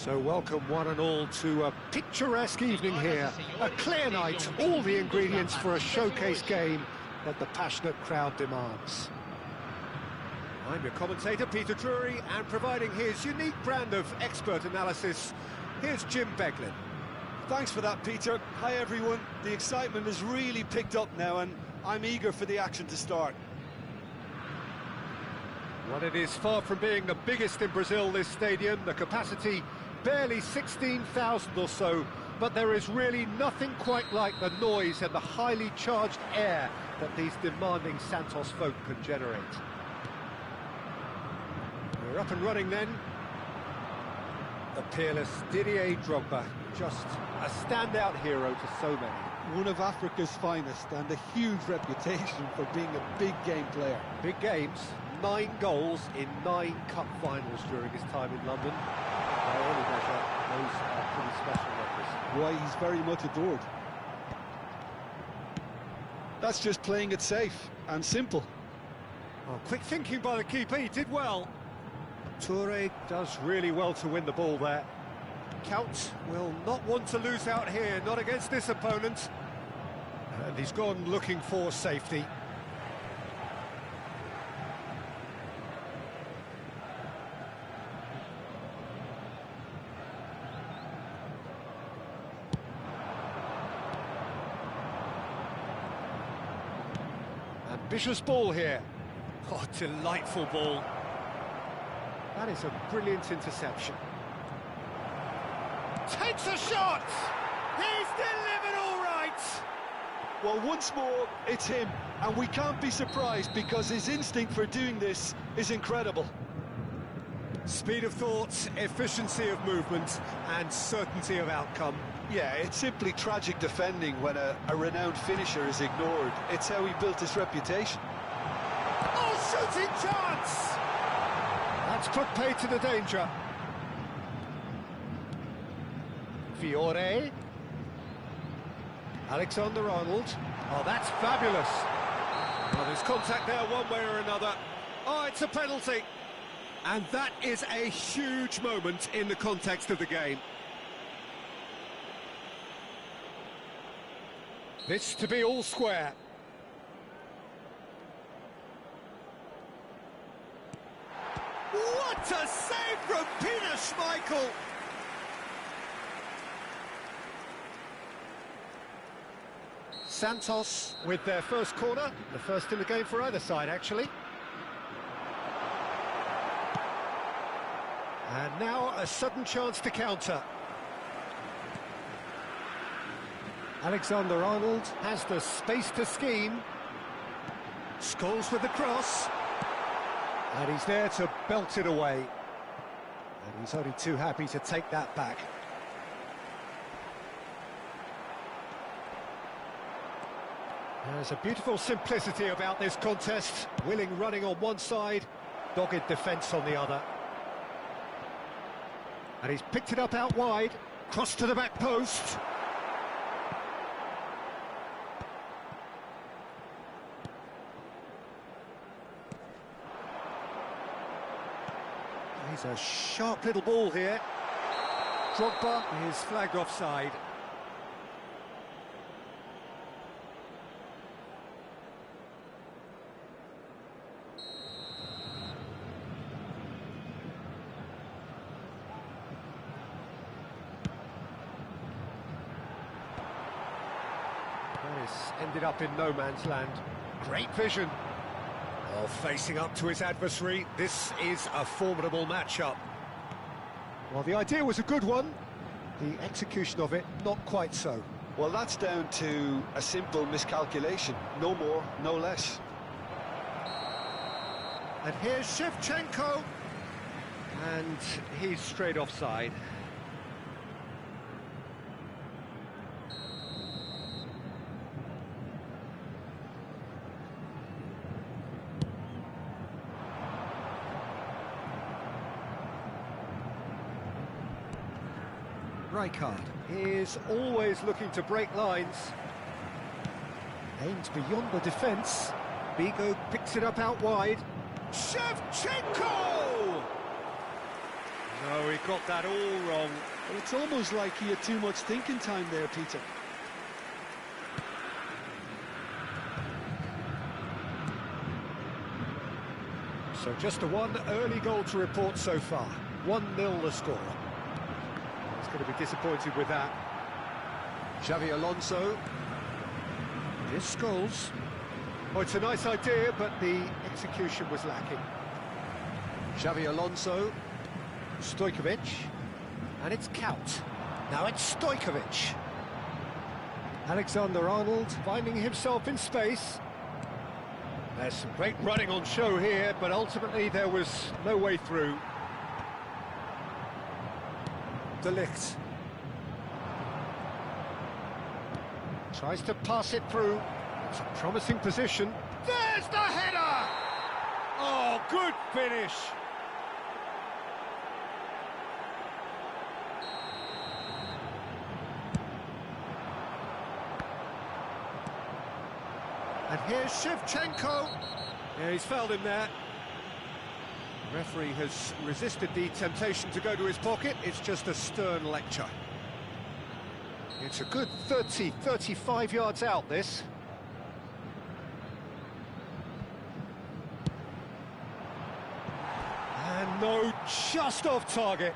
So welcome one and all to a picturesque evening here. A clear night, all the ingredients for a showcase game that the passionate crowd demands. I'm your commentator, Peter Drury, and providing his unique brand of expert analysis, here's Jim Beglin. Thanks for that, Peter. Hi, everyone. The excitement has really picked up now, and I'm eager for the action to start. Well, it is far from being the biggest in Brazil, this stadium. The capacity barely 16,000 or so, but there is really nothing quite like the noise and the highly charged air that these demanding Santos folk can generate. We're up and running then. The peerless Didier Drogba, just a standout hero to so many. One of Africa's finest and a huge reputation for being a big game player. Big games, 9 goals in 9 cup finals during his time in London. By any measure, those are pretty special numbers. Why, he's very much adored. That's just playing it safe and simple. Oh, quick thinking by the keeper, he did well. Toure does really well to win the ball there. Count will not want to lose out here, not against this opponent. And he's gone looking for safety. Ambitious ball here. Oh, delightful ball. That is a brilliant interception. Takes a shot! He's delivered all right! Well, once more, it's him, and we can't be surprised because his instinct for doing this is incredible. Speed of thought, efficiency of movement, and certainty of outcome. Yeah, it's simply tragic defending when a renowned finisher is ignored. It's how he built his reputation. Oh, shooting chance! That's put pay to the danger. Fiore. Alexander-Arnold. Oh, that's fabulous. Well, there's contact there one way or another. Oh, it's a penalty. And that is a huge moment in the context of the game. This to be all square. What a save from Peter Schmeichel! Santos with their first corner, the first in the game for either side, actually. And now a sudden chance to counter. Alexander-Arnold has the space to scheme. Scholes with the cross. And he's there to belt it away. And he's only too happy to take that back. There's a beautiful simplicity about this contest. Willing running on one side, dogged defence on the other. And he's picked it up out wide, cross to the back post. He's a sharp little ball here. Drogba is flagged offside. This ended up in no man's land. Great vision. Oh, facing up to his adversary, this is a formidable matchup. Well, the idea was a good one. The execution of it, not quite so. Well, that's down to a simple miscalculation. No more, no less. And here's Shevchenko. And he's straight offside. Rijkaard is always looking to break lines. Aims beyond the defence. Bigo picks it up out wide. Shevchenko! No, he got that all wrong. Well, it's almost like he had too much thinking time there, Peter. So just a one early goal to report so far. 1-0 the score. He's going to be disappointed with that. Xavi Alonso. Here's Scholes. Oh, it's a nice idea, but the execution was lacking. Xavi Alonso. Stojkovic. And it's Kaut. Now it's Stojkovic. Alexander-Arnold finding himself in space. There's some great running on show here, but ultimately there was no way through. De Ligt. Tries to pass it through. It's a promising position. There's the header! Oh, good finish! And here's Shevchenko. Yeah, he's fouled him there. The referee has resisted the temptation to go to his pocket. It's just a stern lecture. It's a good 35 yards out, this. And no, just off target.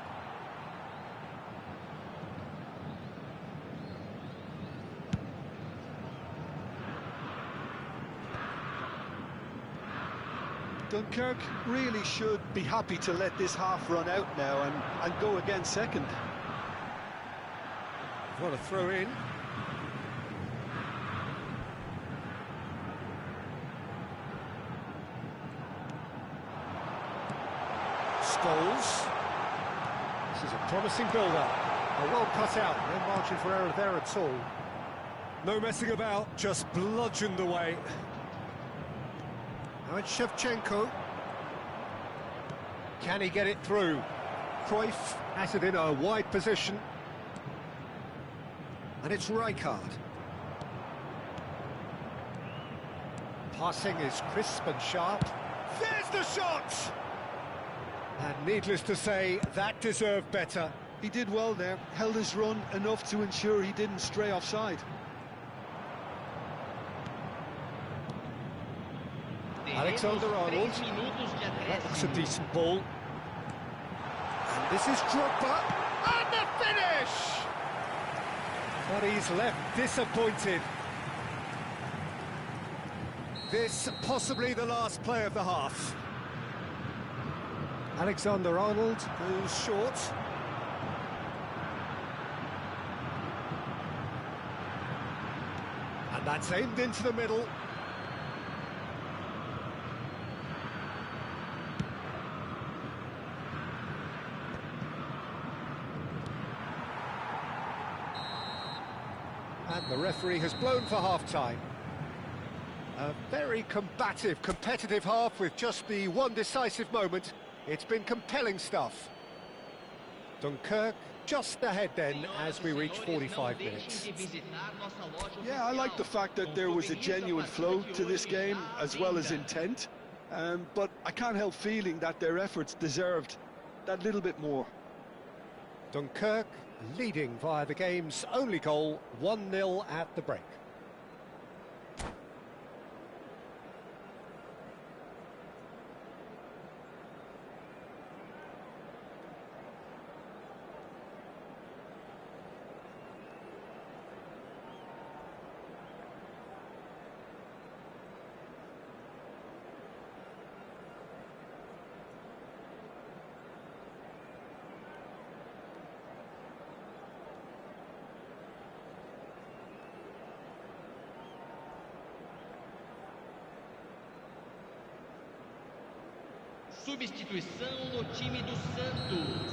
Dunkirk really should be happy to let this half run out now and go again second. What a throw in. Scholes. This is a promising build-up. Well cut out, no margin for error there at all. No messing about, just bludgeoned away. Now it's Shevchenko. Can he get it through? Cruyff has it in a wide position. And it's Rijkaard. Passing is crisp and sharp. There's the shot! And needless to say, that deserved better. He did well there, held his run enough to ensure he didn't stray offside. Alexander-Arnold. That looks a decent ball. And this is Drogba. And the finish! But he's left disappointed. This possibly the last play of the half. Alexander-Arnold goes short. And that's aimed into the middle. And the referee has blown for half-time. A very combative, competitive half with just the one decisive moment. It's been compelling stuff. Dunkirk just ahead then as we reach 45 minutes. Yeah, I like the fact that there was a genuine flow to this game as well as intent. But I can't help feeling that their efforts deserved that little bit more. Dunkirk leading via the game's only goal, 1-0 at the break. Substituição no time do Santos.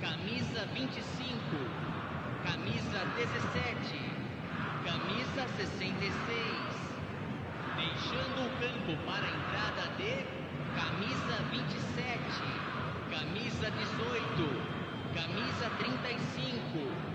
Camisa 25, camisa 17, camisa 66. Deixando o campo para a entrada de camisa 27, camisa 18, camisa 35.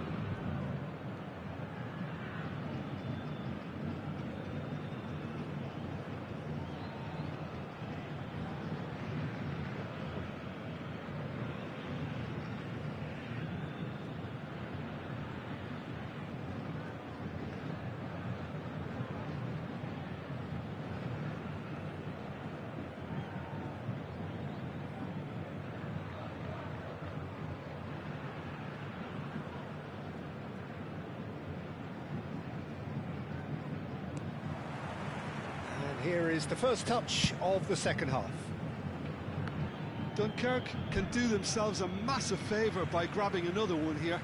Here is the first touch of the second half. Dunkirk can do themselves a massive favour by grabbing another one here.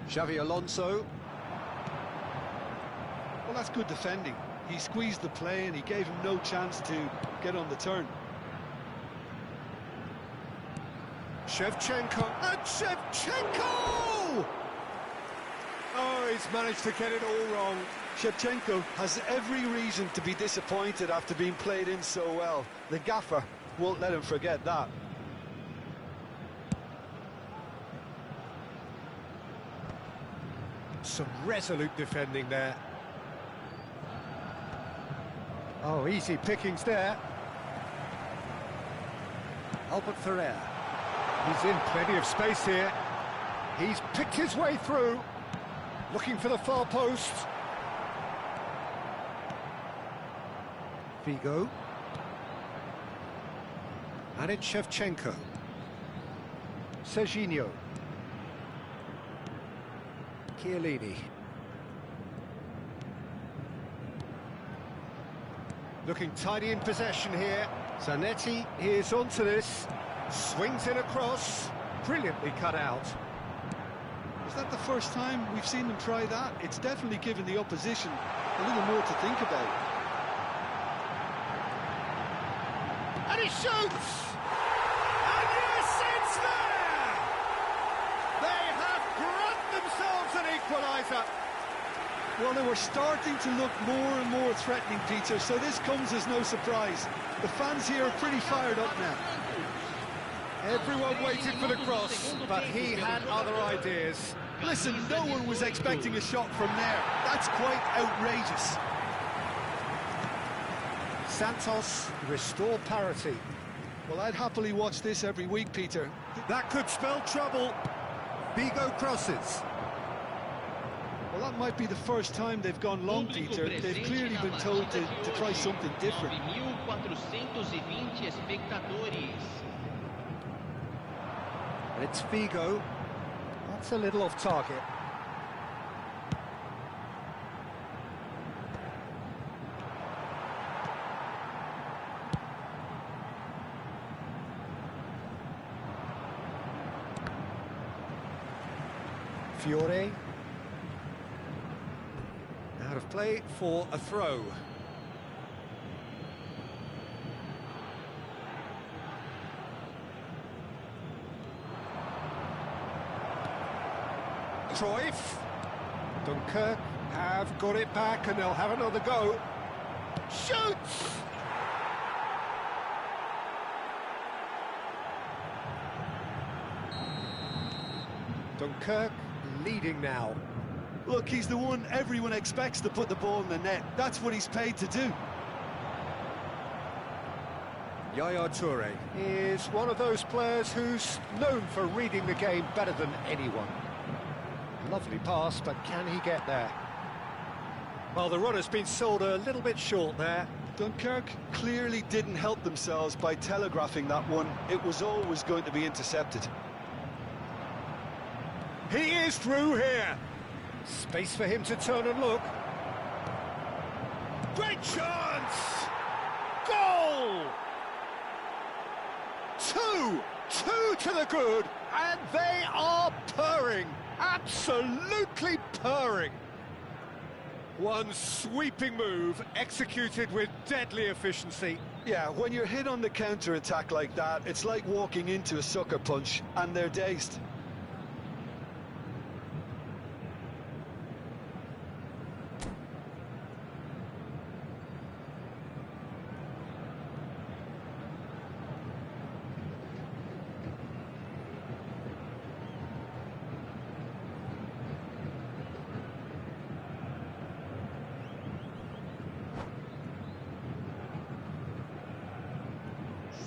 Xavi Alonso. Well, that's good defending. He squeezed the play and he gave him no chance to get on the turn. Shevchenko, and Shevchenko! Oh, he's managed to get it all wrong. Shevchenko has every reason to be disappointed after being played in so well. The gaffer won't let him forget that. Some resolute defending there. Oh, easy pickings there. Albert Ferrer. He's in plenty of space here. He's picked his way through. Looking for the far post. Figo. And it's Shevchenko. Serginho. Chiellini. Looking tidy in possession here. Zanetti is onto this. Swings in across. Brilliantly cut out. Is that the first time we've seen them try that? It's definitely given the opposition a little more to think about. And he shoots! And yes, it's there! They have grabbed themselves an equaliser. Well, they were starting to look more and more threatening, Peter, so this comes as no surprise. The fans here are pretty fired up now. Everyone waited for the cross, but he had other ideas. Listen, no one was expecting a shot from there. That's quite outrageous. Santos restore parity. Well, I'd happily watch this every week, Peter. That could spell trouble. Vigo crosses. Well, that might be the first time they've gone long, Peter. They've clearly been told to try something different. It's Figo. That's a little off target. Fiore. Out of play for a throw. Cruyff. Dunkirk have got it back and they'll have another go. Shoots! Dunkirk leading now. Look, he's the one everyone expects to put the ball in the net. That's what he's paid to do. Yaya Toure is one of those players who's known for reading the game better than anyone. Lovely pass, but can he get there? Well, the run has been sold a little bit short there. Dunkirk clearly didn't help themselves by telegraphing that one. It was always going to be intercepted. He is through here. Space for him to turn and look. Great chance! Goal! Two to the good, and they are purring. Absolutely purring. One sweeping move executed with deadly efficiency. Yeah, when you're hit on the counter-attack like that, it's like walking into a sucker punch, and they're dazed.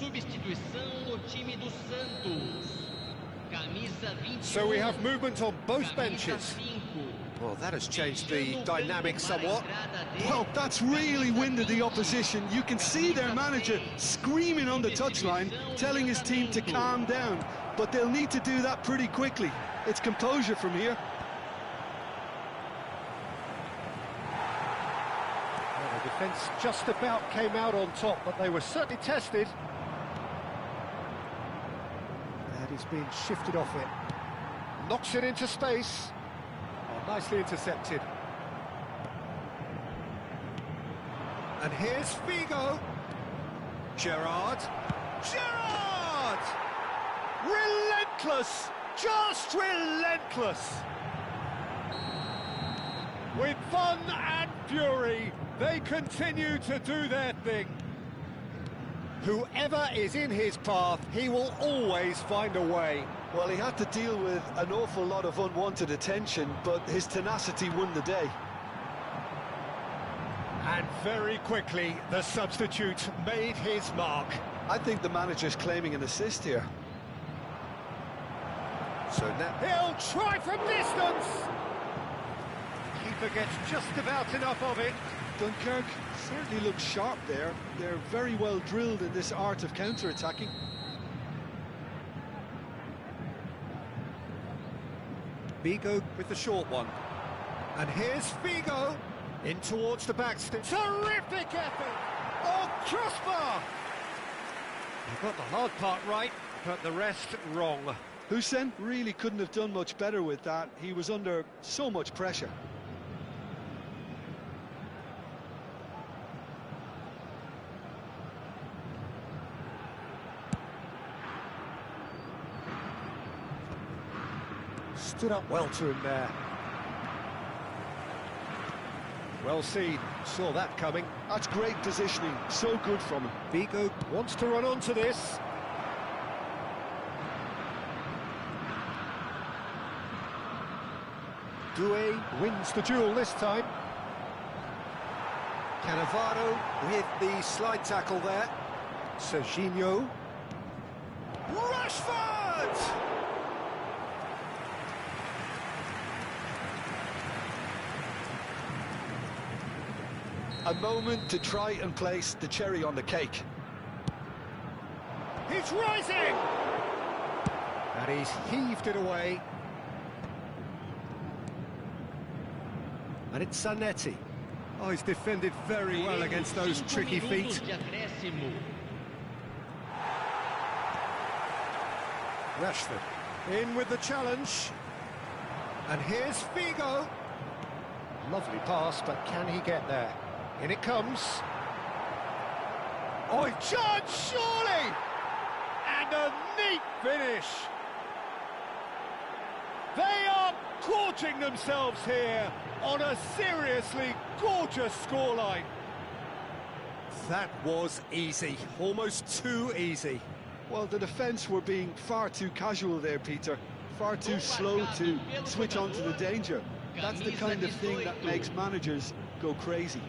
Substituição no time do Santos. Camisa 21. So we have movement on both benches. Well, that has changed the dynamic somewhat. Well, that's really winded the opposition. You can see their manager screaming on the touchline, telling his team to calm down. But they'll need to do that pretty quickly. It's composure from here. Defence just about came out on top, but they were certainly tested. And he's been shifted off it. Knocks it into space. Oh, nicely intercepted. And here's Figo. Gerrard. Gerrard! Relentless! Just relentless! With fun and fury, they continue to do their thing. Whoever is in his path, he will always find a way. Well, he had to deal with an awful lot of unwanted attention, but his tenacity won the day. And very quickly, the substitute made his mark. I think the manager's claiming an assist here. So now he'll try from distance. Keeper gets just about enough of it. Dunkirk certainly looks sharp there. They're very well drilled in this art of counter-attacking. Figo with the short one. And here's Figo. In towards the backstep. Terrific effort! Oh, crossbar! He got the hard part right, but the rest wrong. Hussein really couldn't have done much better with that. He was under so much pressure. Stood up well to him there. Well seen, saw that coming. That's great positioning, so good from him. Figo wants to run onto this. Doué wins the duel this time. Cannavaro with the slide tackle there. Serginho. Rashford! A moment to try and place the cherry on the cake. He's rising! And he's heaved it away. And it's Zanetti. Oh, he's defended very well against those tricky feet. Rashford in with the challenge. And here's Figo. Lovely pass, but can he get there? In it comes. Oh, chance, surely! And a neat finish. They are gorging themselves here on a seriously gorgeous scoreline. That was easy, almost too easy. Well, the defence were being far too casual there, Peter. Far too slow to switch on to the danger. That's the kind of thing that makes managers go crazy.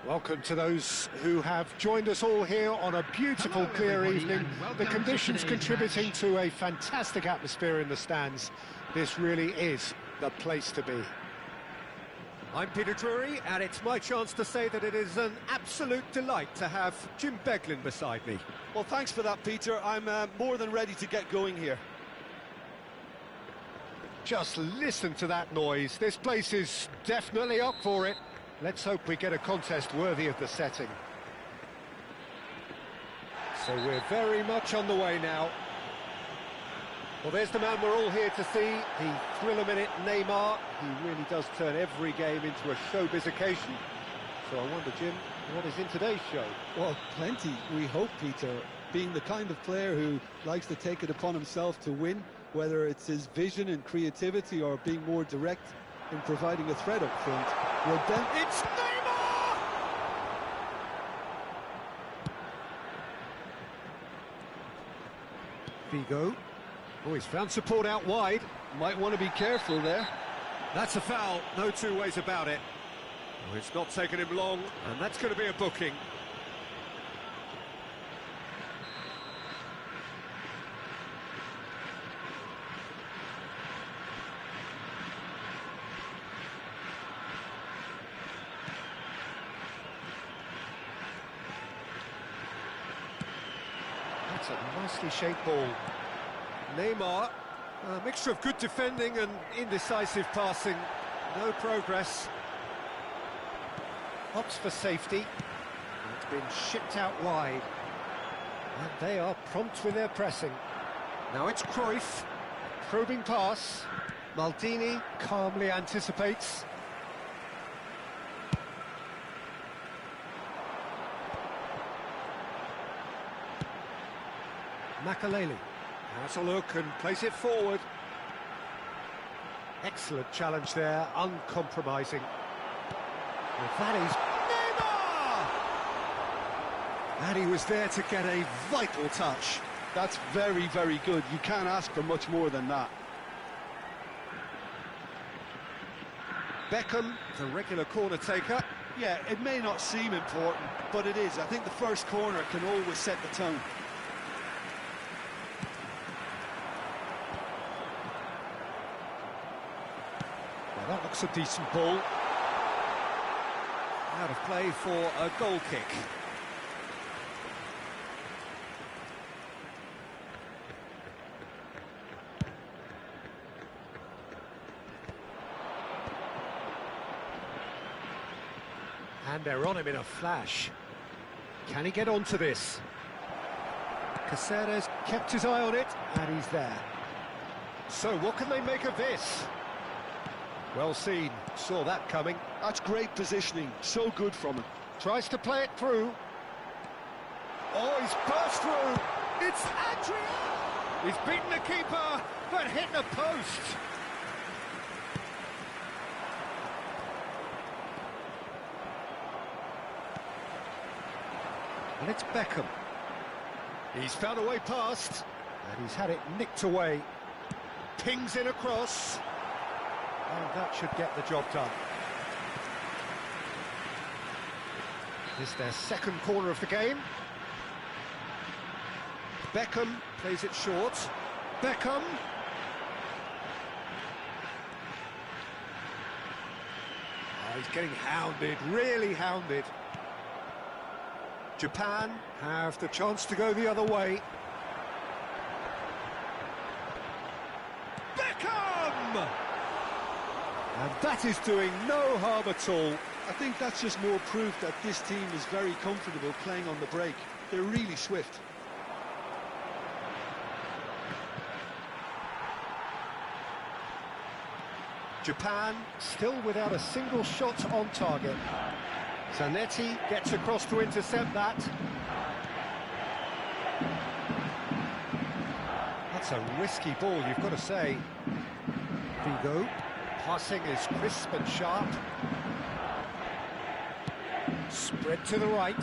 Welcome to those who have joined us all here on a beautiful, clear evening. The conditions contributing to a fantastic atmosphere in the stands. This really is the place to be. I'm Peter Drury, and it's my chance to say that it is an absolute delight to have Jim Beglin beside me. Well, thanks for that, Peter. I'm more than ready to get going here. Just listen to that noise. This place is definitely up for it. Let's hope we get a contest worthy of the setting. So we're very much on the way now. Well, there's the man we're all here to see, the thriller-minute Neymar. He really does turn every game into a showbiz occasion. So I wonder, Jim, what is in today's show? Well, plenty, we hope, Peter. Being the kind of player who likes to take it upon himself to win, whether it's his vision and creativity or being more direct in providing a threat up front. Well, then It's Neymar! Figo. Oh, he's found support out wide. might want to be careful there. That's a foul, no two ways about it. Oh, it's not taken him long, and that's going to be a booking. That's a nicely shaped ball. Neymar, a mixture of good defending and indecisive passing. No progress. Opts for safety. It's been shipped out wide. And they are prompt with their pressing. Now it's Cruyff. Probing pass. Maldini calmly anticipates. Makaleli. Has a look and plays it forward. Excellent challenge there, uncompromising. Well, that is Neymar! And he was there to get a vital touch. That's very, very good. You can't ask for much more than that. Beckham, the regular corner taker. Yeah, it may not seem important, but it is. I think the first corner can always set the tone. That looks a decent ball. Out of play for a goal kick. And they're on him in a flash. Can he get onto this? Caceres kept his eye on it, and he's there. So what can they make of this? Well seen, saw that coming. That's great positioning, so good from him. Tries to play it through. Oh, he's burst through. It's Adrian! He's beaten the keeper, but hit the post. And it's Beckham. He's found a way past, and he's had it nicked away. Pings in across. And that should get the job done. This is their second corner of the game. Beckham plays it short. Beckham. Oh, he's getting hounded, really hounded. Japan have the chance to go the other way. Beckham! And that is doing no harm at all. I think that's just more proof that this team is very comfortable playing on the break. They're really swift. Japan still without a single shot on target. Zanetti gets across to intercept that. That's a risky ball, you've got to say. Figo. Passing is crisp and sharp. Spread to the right.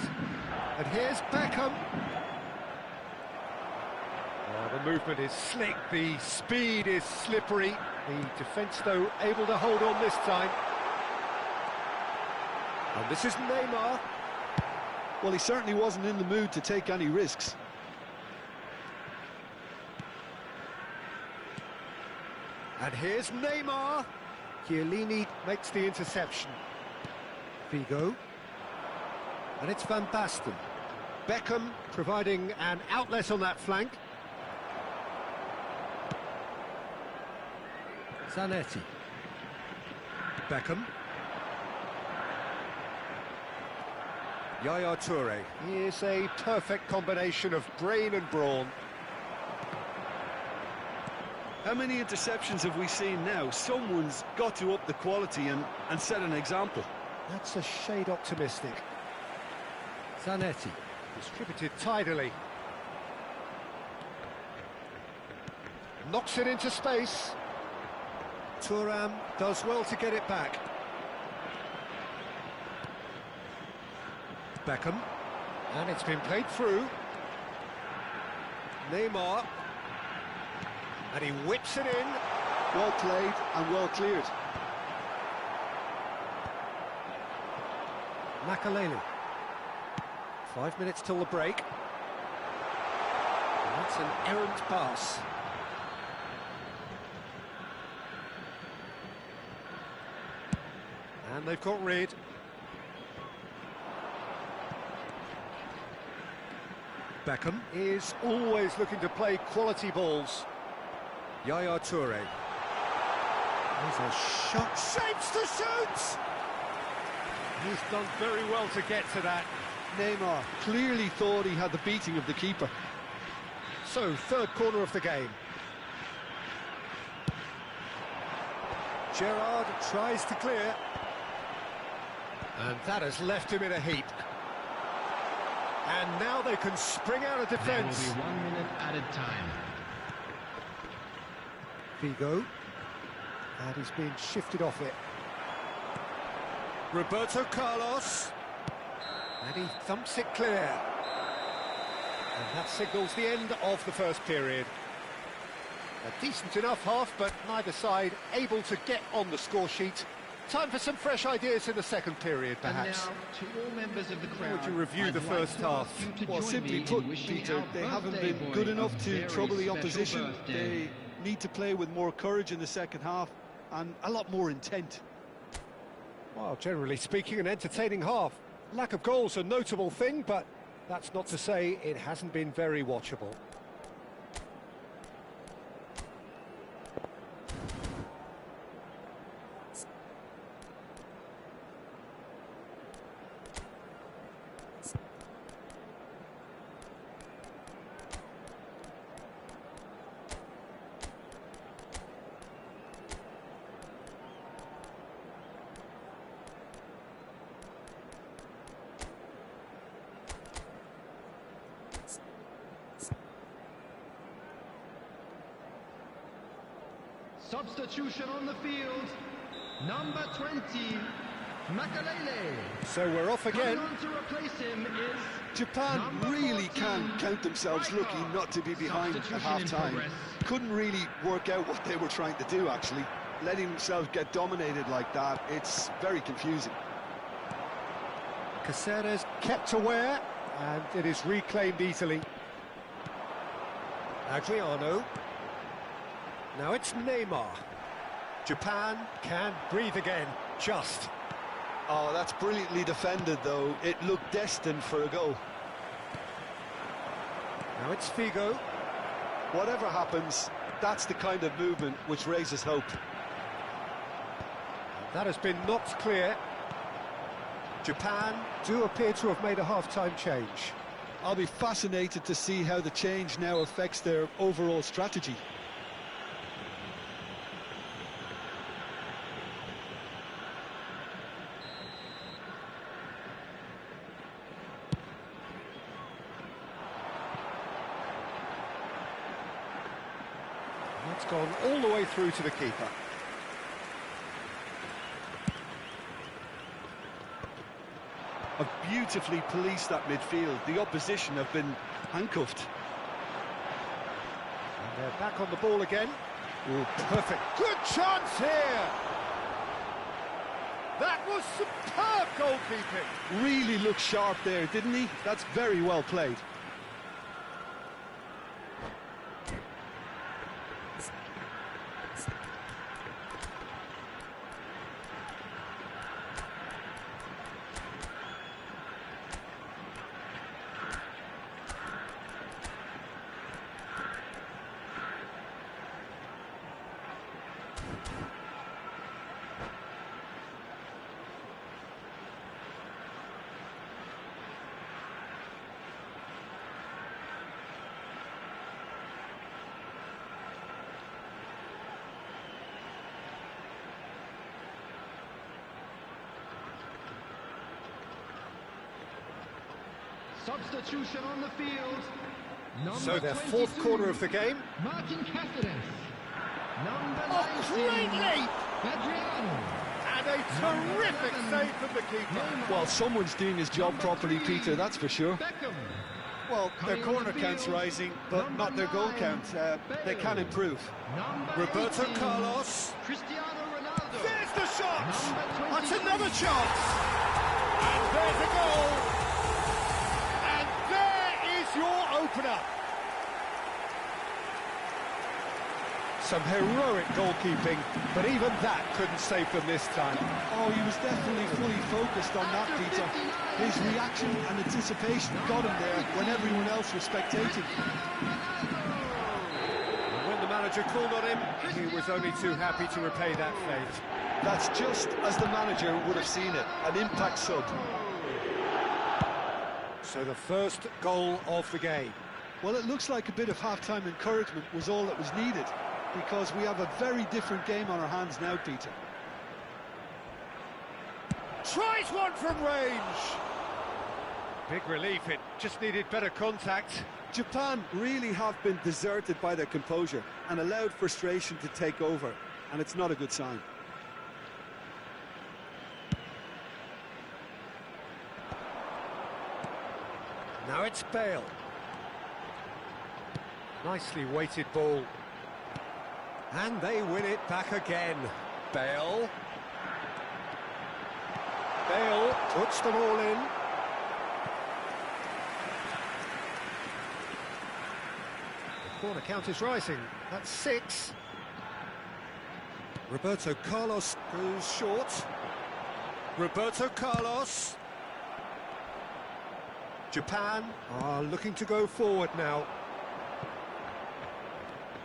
And here's Beckham. Oh, the movement is slick, the speed is slippery. The defence, though, able to hold on this time. And this is Neymar. Well, he certainly wasn't in the mood to take any risks. And here's Neymar. Chiellini makes the interception. Figo. And it's Van Basten. Beckham providing an outlet on that flank. Zanetti. Beckham. Yaya Toure. Here's a perfect combination of brain and brawn. How many interceptions have we seen now? Someone's got to up the quality and set an example. That's a shade optimistic. Zanetti. Distributed tidily. Knocks it into space. Thuram does well to get it back. Beckham. And it's been played through. Neymar. And he whips it in. Well played and well cleared. Makalele. 5 minutes till the break. And that's an errant pass. And they've got rid. Beckham is always looking to play quality balls. Yaya Toure. There's a shot. Shapes to shoot! He's done very well to get to that. Neymar clearly thought he had the beating of the keeper. So, third corner of the game. Gerrard tries to clear. And that has left him in a heap. And now they can spring out of defence. There will be 1 minute added time. Figo. And he's been shifted off it. Roberto Carlos. And he thumps it clear. And that signals the end of the first period. A decent enough half, but neither side able to get on the score sheet. Time for some fresh ideas in the second period, perhaps. And now, to all members of the crowd, How would you review the first half? Well, simply put, Peter, they haven't been good enough to trouble the opposition. They need to play with more courage in the second half and a lot more intent. Well, generally speaking, an entertaining half. Lack of goals a notable thing, but that's not to say it hasn't been very watchable. Substitution on the field, number 20, Makalele. So we're off again. Coming on to replace him is Japan number really 14, can count themselves lucky not to be behind at Substitution in half-time. progress. Couldn't really work out what they were trying to do, actually. Letting themselves get dominated like that, it's very confusing. Caceres kept aware, and it is reclaimed easily. Adriano. Now it's Neymar. Japan can breathe again, just. Oh, that's brilliantly defended, though. It looked destined for a goal. Now it's Figo. Whatever happens, that's the kind of movement which raises hope. That has been knocked clear. Japan do appear to have made a half-time change. I'll be fascinated to see how the change now affects their overall strategy. That's gone all the way through to the keeper. Have beautifully policed that midfield. The opposition have been handcuffed. And they're back on the ball again. Oh, perfect. Good chance here! That was superb goalkeeping. Really looked sharp there, didn't he? That's very well played. Substitution on the field. So their fourth corner of the game. Martin Cáceres. Number Oh, 19, great leap! Adriano. And a terrific save from the keeper. Well, someone's doing his job properly, Peter, that's for sure. Beckham. Well, their corner count's rising, but not their goal count. They can improve. Number Roberto 18, Carlos. Cristiano Ronaldo. There's the shot! Number That's 23. another chance! And there's a goal! And there is your opener! Some heroic goalkeeping, but even that couldn't save them this time. Oh, he was definitely fully focused on that, Peter. His reaction and anticipation got him there when everyone else was spectating. And when the manager called on him, he was only too happy to repay that fate. That's just as the manager would have seen it, an impact sub. So the first goal of the game. Well, it looks like a bit of half-time encouragement was all that was needed, because we have a very different game on our hands now, Peter. Tries one from range! Big relief, it just needed better contact. Japan really have been deserted by their composure and allowed frustration to take over, and it's not a good sign. Now it's Bale. Nicely weighted ball. And they win it back again. Bale. Bale puts them all in. The corner count is rising. That's 6. Roberto Carlos goes short. Roberto Carlos. Japan are looking to go forward now.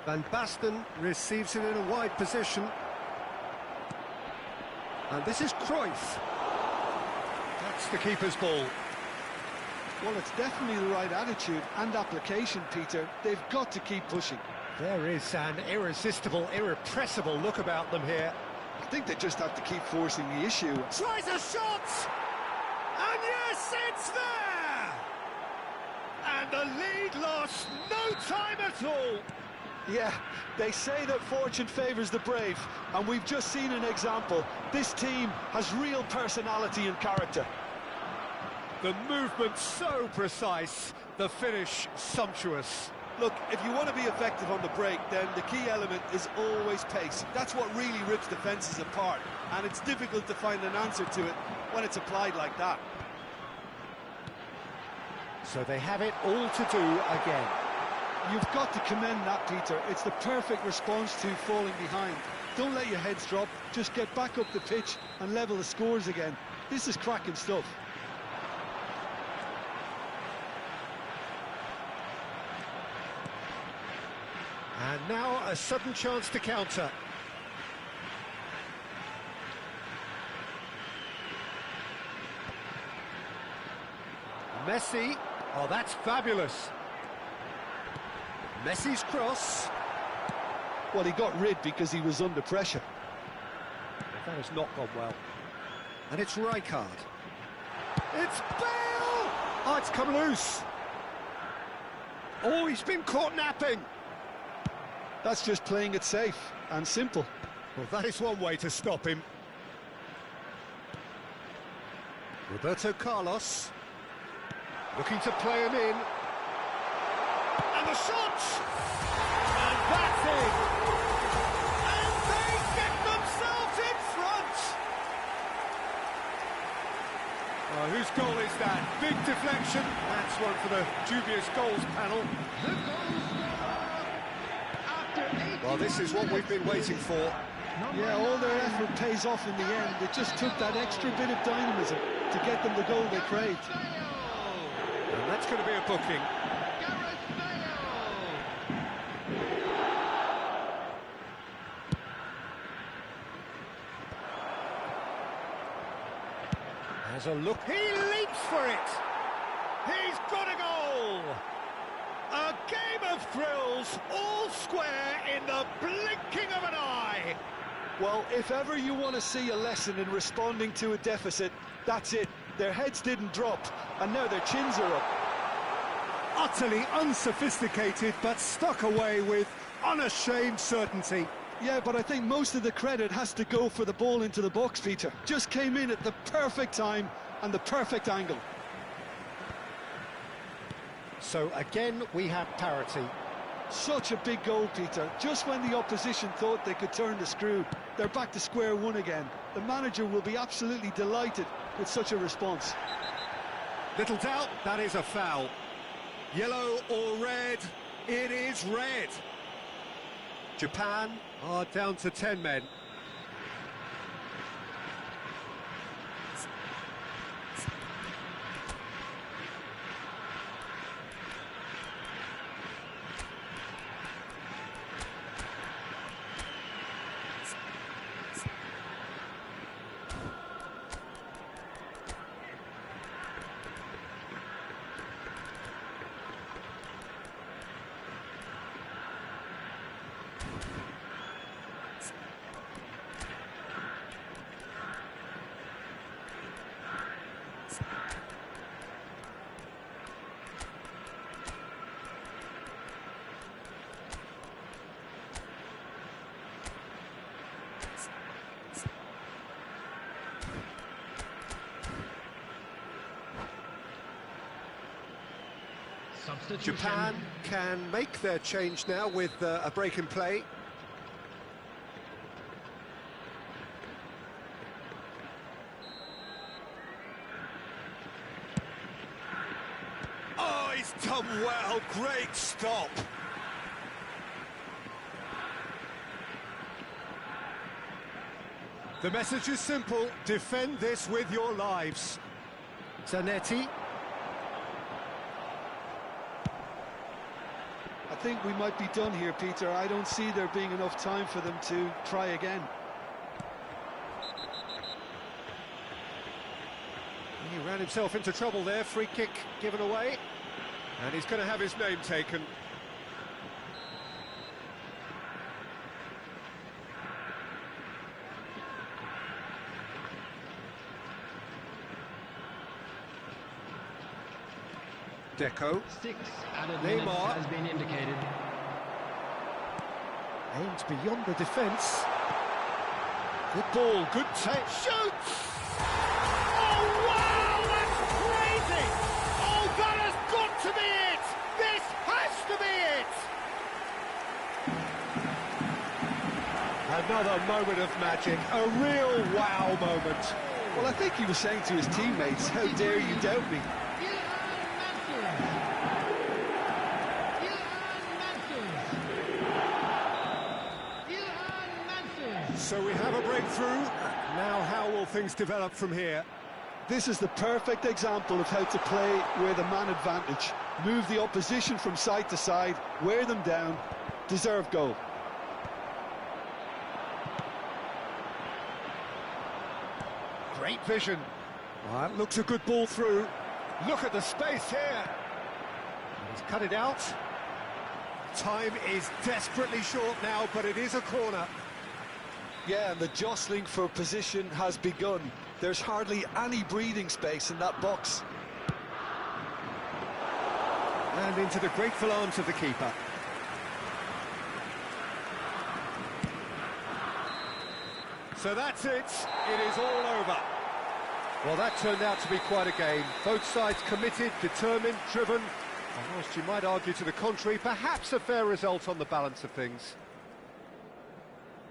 Van Basten receives it in a wide position. And this is Cruyff. That's the keeper's ball. Well, it's definitely the right attitude and application, Peter. They've got to keep pushing. There is an irresistible, irrepressible look about them here. I think they just have to keep forcing the issue. Tries a shot! And yes, it's there! And the lead lost no time at all. Yeah, they say that fortune favours the brave, and we've just seen an example. This team has real personality and character. The movement so precise, the finish sumptuous. Look, if you want to be effective on the break, then the key element is always pace. That's what really rips defences apart, and it's difficult to find an answer to it when it's applied like that. So they have it all to do again. You've got to commend that, Peter. It's the perfect response to falling behind. Don't let your heads drop, just get back up the pitch and level the scores again. This is cracking stuff. And now a sudden chance to counter. Messi, oh that's fabulous. Messi's cross. Well, he got rid because he was under pressure. That has not gone well. And it's Rijkaard. It's Bale! Oh, it's come loose. Oh, he's been caught napping. That's just playing it safe and simple. Well, that is one way to stop him. Roberto Carlos. Looking to play him in. And the shot! And that's it! And they get themselves in front! for the dubious goals panel. The goal scorer after 8. Well, this is what we've been waiting for. Yeah, all their effort pays off in the end. It just took that extra bit of dynamism to get them the goal they craved. And that's going to be a booking. Has a look. He leaps for it. He's got a goal. A game of thrills, all square in the blinking of an eye. Well, if ever you want to see a lesson in responding to a deficit, that's it. Their heads didn't drop, and now their chins are up. Utterly unsophisticated, but stuck away with unashamed certainty. Yeah, but I think most of the credit has to go for the ball into the box, Peter. Just came in at the perfect time and the perfect angle. So again, we have parity. Such a big goal, Peter. Just when the opposition thought they could turn the screw, they're back to square one again. The manager will be absolutely delighted with such a response. Little doubt, that is a foul. Yellow or red, it is red. Japan are down to 10 men. Japan can make their change now with a break in play. Oh, he's done well. Great stop. The message is simple. Defend this with your lives. Zanetti. I think we might be done here, Peter. I don't see there being enough time for them to try again. He ran himself into trouble there. Free kick given away. And he's going to have his name taken. Deco. 6 added minutes has been indicated. Aimed beyond the defence. Good ball, good take. Shoots! Oh, wow, that's crazy! Oh, that has got to be it! This has to be it! Another moment of magic, a real wow moment. Well, I think he was saying to his teammates, how dare you doubt me? So we have a breakthrough. Now how will things develop from here? This is the perfect example of how to play with a man advantage. Move the opposition from side to side, wear them down, deserve goal. Great vision. That looks a good ball through. Look at the space here. He's cut it out. Time is desperately short now, but it is a corner. Yeah, and the jostling for position has begun. There's hardly any breathing space in that box. And into the grateful arms of the keeper. So that's it. It is all over. Well, that turned out to be quite a game. Both sides committed, determined, driven. And whilst you might argue to the contrary, perhaps a fair result on the balance of things.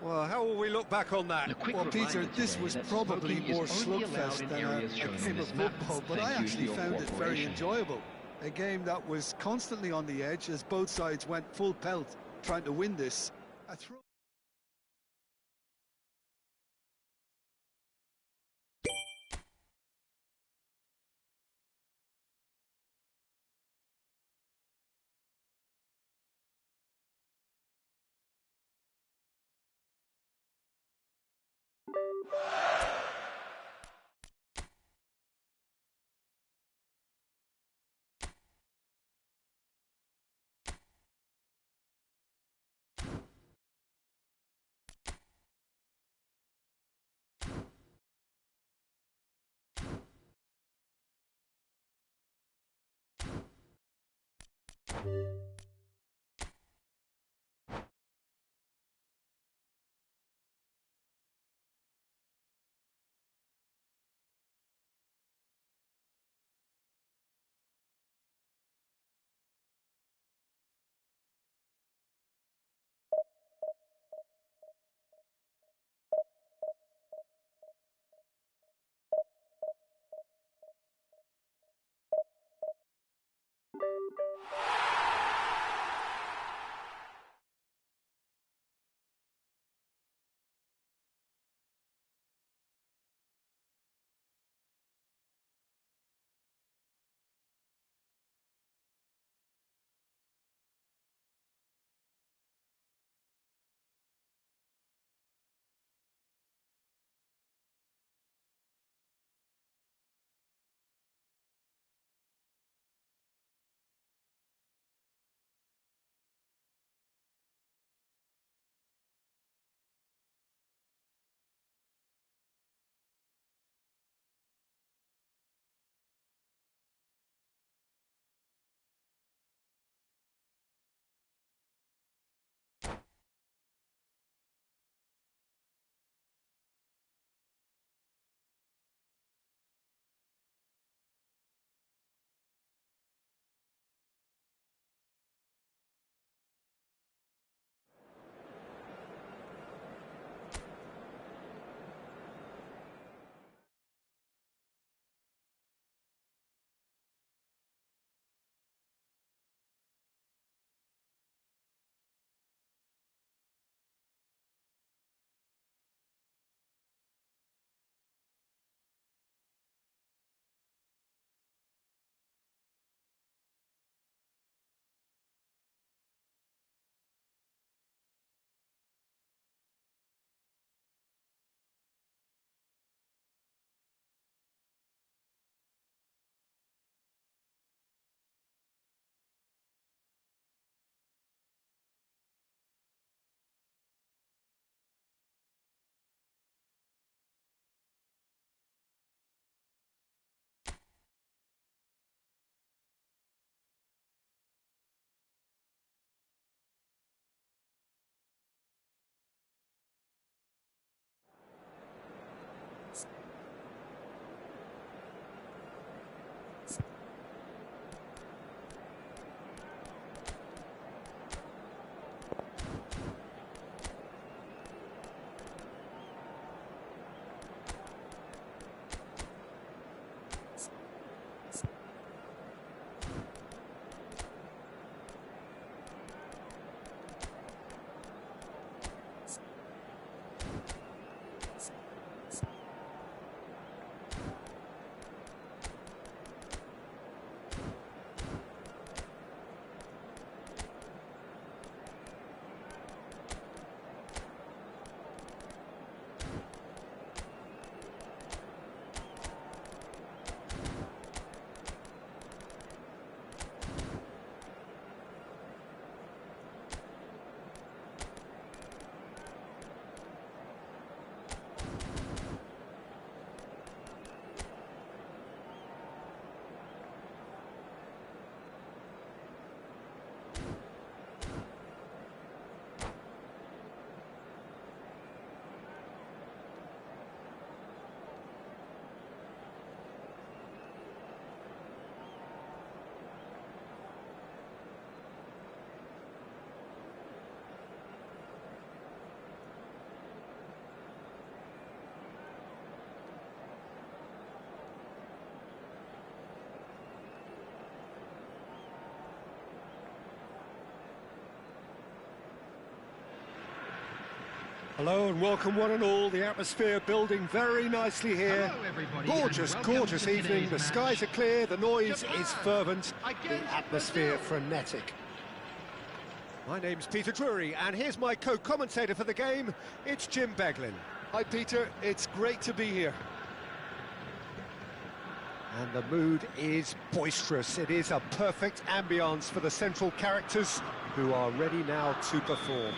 Well, how will we look back on that? Well, Peter, this was probably more slugfest than a game of football, but I actually found it very enjoyable. A game that was constantly on the edge as both sides went full pelt trying to win this. A throw. Hello and welcome one and all. The atmosphere building very nicely here. Hello, everybody, Gorgeous, and welcome gorgeous to evening. today's The match. skies are clear, the noise is fervent, the Against atmosphere Brazil. frenetic. My name's Peter Drury, and here's my co-commentator for the game. It's Jim Beglin. Hi, Peter. It's great to be here. And the mood is boisterous. It is a perfect ambience for the central characters who are ready now to perform.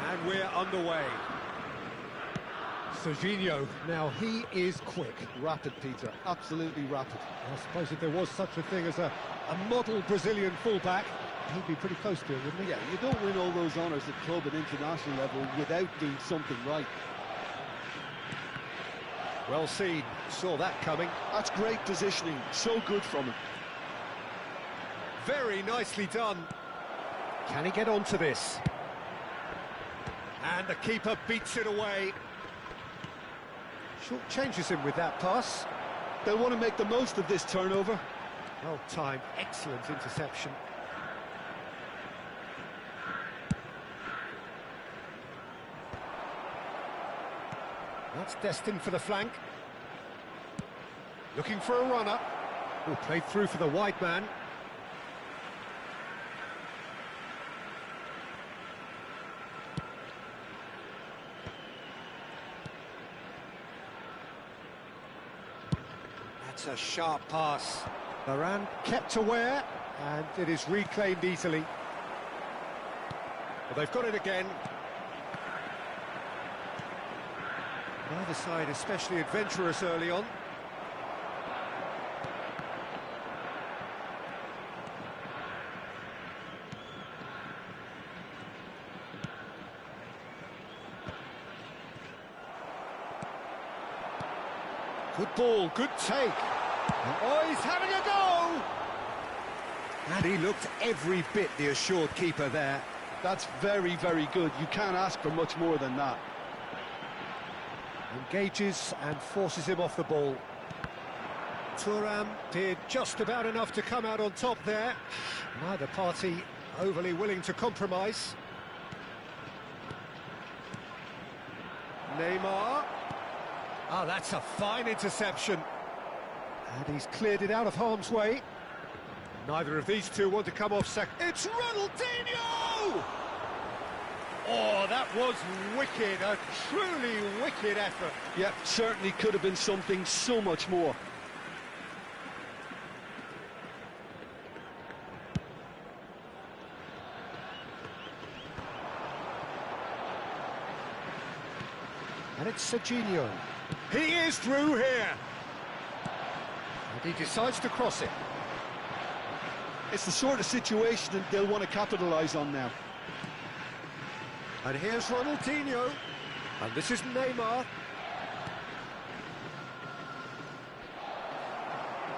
And we're underway. Serginho, now he is quick. Rapid, Peter. Absolutely rapid. I suppose if there was such a thing as a model Brazilian fullback, he'd be pretty close to it, wouldn't he? Yeah, you don't win all those honours at club and international level without doing something right. Well seen, saw that coming. That's great positioning. So good from him. Very nicely done. Can he get onto this? And the keeper beats it away. Short changes him with that pass. They'll want to make the most of this turnover. Well timed, excellent interception. That's destined for the flank. Looking for a runner. Oh, played through for the wide man. That's a sharp pass. Varane kept aware, and it is reclaimed easily. Well, they've got it again. Neither side especially adventurous early on. Good ball, good take. Oh, he's having a go! And he looked every bit the assured keeper there. That's very, very good. You can't ask for much more than that. Engages and forces him off the ball. Thuram did just about enough to come out on top there. Neither party overly willing to compromise. Neymar. Ah, that's a fine interception. And he's cleared it out of harm's way. Neither of these two want to come off second. It's Ronaldinho! Oh, that was wicked, a truly wicked effort. Yeah, certainly could have been something so much more. And it's Serginho. He is through here. And he decides to cross it. It's the sort of situation that they'll want to capitalise on now. And here's Ronaldinho. And this is Neymar.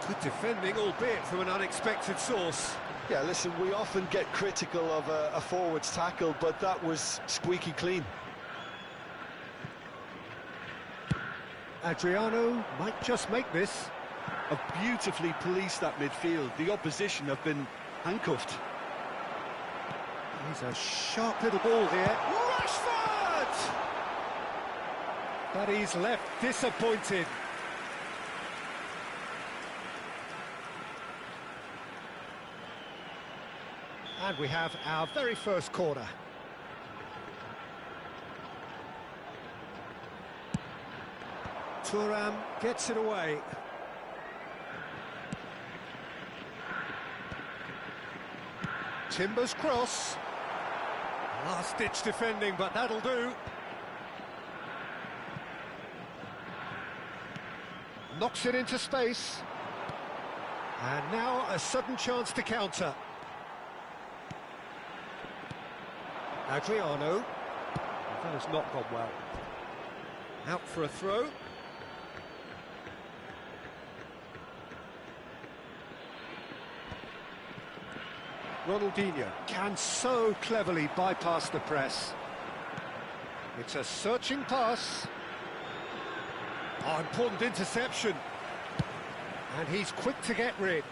Good defending, albeit from an unexpected source. Yeah, listen, we often get critical of a forward's tackle, but that was squeaky clean. Adriano might just make this. Have beautifully policed that midfield. The opposition have been handcuffed. He's a sharp little ball here. Rashford! But he's left disappointed. And we have our very first corner. Thuram gets it away. Timber's cross. Last-ditch defending, but that'll do. Knocks it into space. And now a sudden chance to counter. Adriano. That has not gone well. Out for a throw. Ronaldinho can so cleverly bypass the press. It's a searching pass. Oh, important interception. And he's quick to get rid.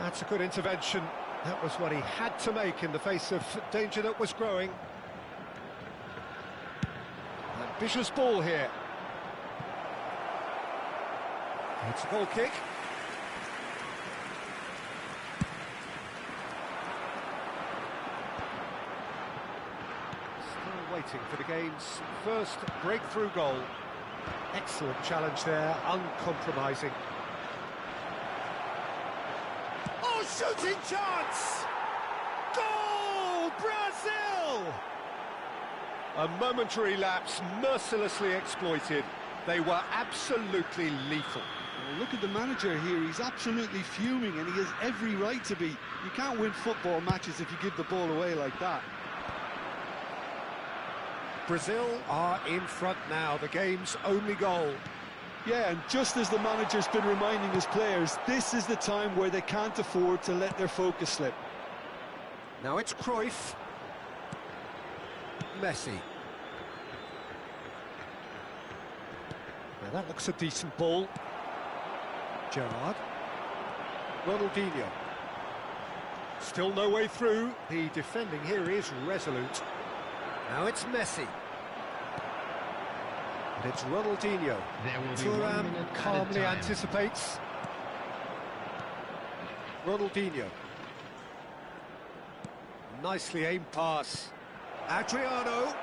That's a good intervention. That was what he had to make in the face of danger that was growing. Ambitious ball here. It's a goal kick. Still waiting for the game's first breakthrough goal. Excellent challenge there, uncompromising. Oh, shooting chance! Goal, Brazil! A momentary lapse, mercilessly exploited. They were absolutely lethal. Well, look at the manager here, he's absolutely fuming and he has every right to be. You can't win football matches if you give the ball away like that. Brazil are in front now, the game's only goal. Yeah, and just as the manager's been reminding his players, this is the time where they can't afford to let their focus slip. Now it's Cruyff. Messi. Now that looks a decent ball. Gerrard. Ronaldinho. Still no way through. The defending here is resolute. Now it's Messi. And it's Ronaldinho. Thuram calmly anticipates. Ronaldinho. Nicely aimed pass. Adriano.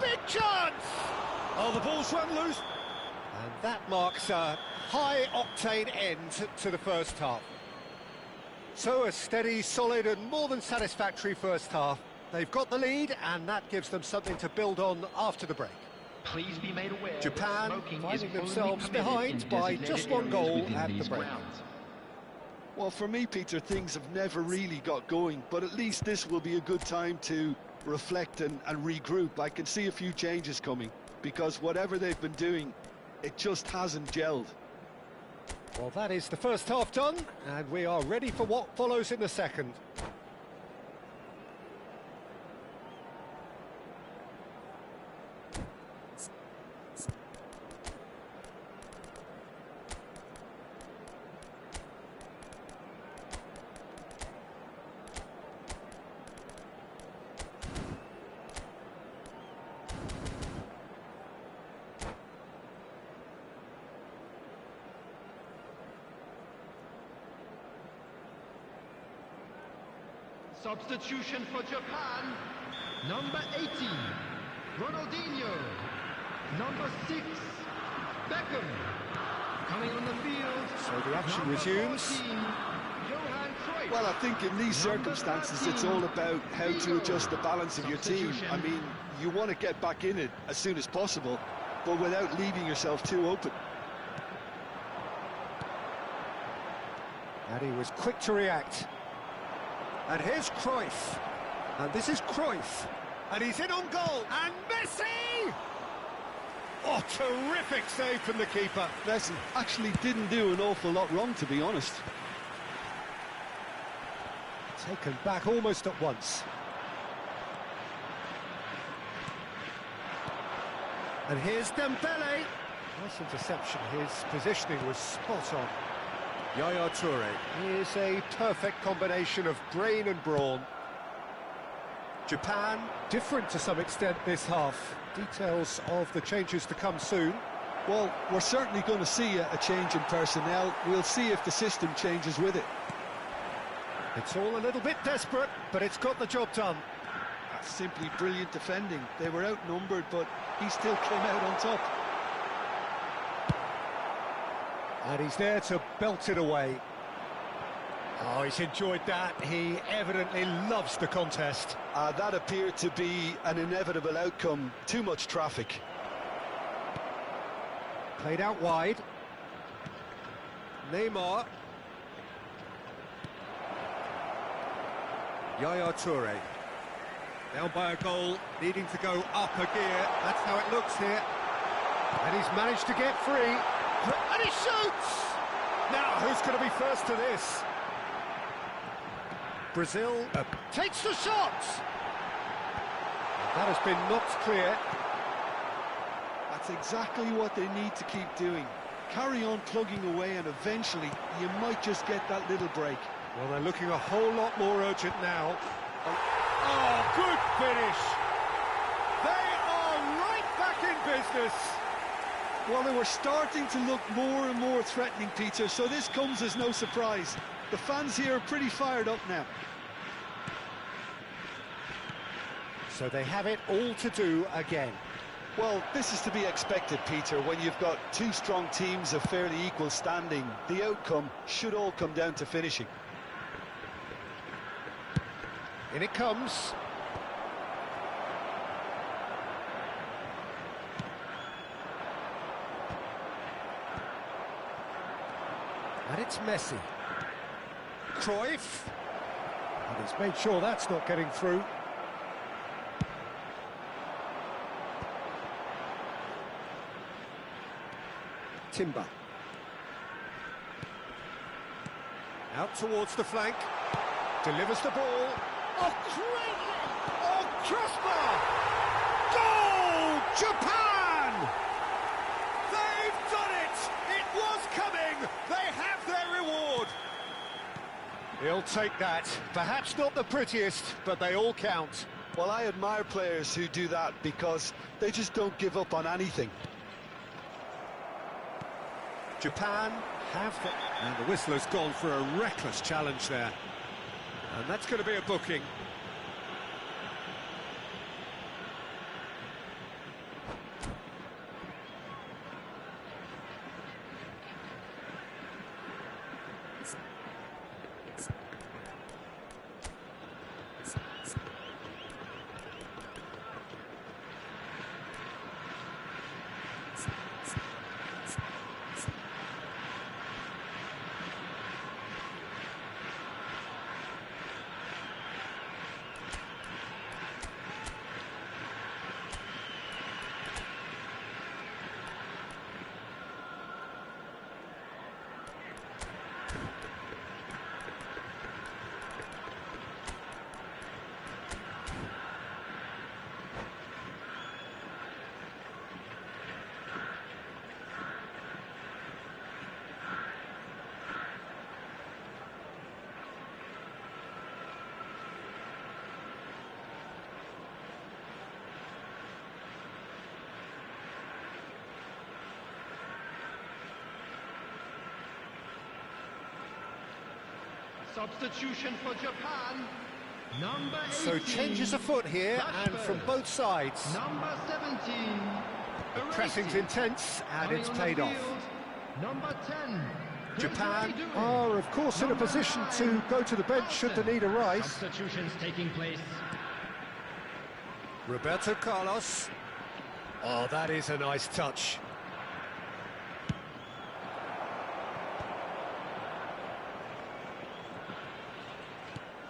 Big chance! Oh, the ball's run loose. And that marks a high-octane end to the first half. So a steady, solid and more than satisfactory first half. They've got the lead, and that gives them something to build on after the break. Please be made aware Japan that finding themselves behind by just one goal at the break. Well, for me, Peter, things have never really got going, but at least this will be a good time to reflect and regroup. I can see a few changes coming, because whatever they've been doing, it just hasn't gelled. Well, that is the first half done, and we are ready for what follows in the second. Substitution for Japan. Number 18, Ronaldinho. Number 6, Beckham. Coming on the field. So the action number resumes. 14, Johan Cruyff. Well, I think in these circumstances, it's all about how to adjust the balance of your team. I mean, you want to get back in it as soon as possible, but without leaving yourself too open. And he was quick to react. And here's Cruyff. And this is Cruyff. And he's in on goal. And Messi! Oh, terrific save from the keeper. Messi actually didn't do an awful lot wrong, to be honest. Taken back almost at once. And here's Dembele. Nice interception. His positioning was spot on. Yaya Toure is a perfect combination of brain and brawn. Japan, different to some extent this half. Details of the changes to come soon. Well, we're certainly going to see a change in personnel. We'll see if the system changes with it. It's all a little bit desperate, but it's got the job done. That's simply brilliant defending. They were outnumbered, but he still came out on top. And he's there to belt it away. Oh, he's enjoyed that. He evidently loves the contest. That appeared to be an inevitable outcome. Too much traffic. Played out wide. Neymar. Yaya Toure. Down by a goal, needing to go up a gear. That's how it looks here. And he's managed to get free. And he shoots! Now, who's going to be first to this? Brazil takes the shot! That has been knocked clear. That's exactly what they need to keep doing. carry on plugging away, and eventually you might just get that little break. Well, they're looking a whole lot more urgent now. Oh, good finish! They are right back in business! Well, they were starting to look more and more threatening, Peter, so this comes as no surprise. The fans here are pretty fired up now. So they have it all to do again. Well, this is to be expected, Peter. When you've got two strong teams of fairly equal standing, the outcome should all come down to finishing. In it comes. And it's Messi. Cruyff. And he's made sure that's not getting through. Timber. Out towards the flank. Delivers the ball. Oh, great! Oh, crossbar! Goal! Japan! They've done it! It was coming! They have their reward! He'll take that. Perhaps not the prettiest, but they all count. Well, I admire players who do that because they just don't give up on anything. Japan have the... And the whistler's gone for a reckless challenge there. And that's going to be a booking. Substitution for Japan. Number 18. So changes afoot here, and from both sides. Number 17. The pressing's intense, and it's paid off. Number 10. Japan are, of course, in a position to go to the bench should the need arise. Substitutions taking place. Roberto Carlos. Oh, that is a nice touch.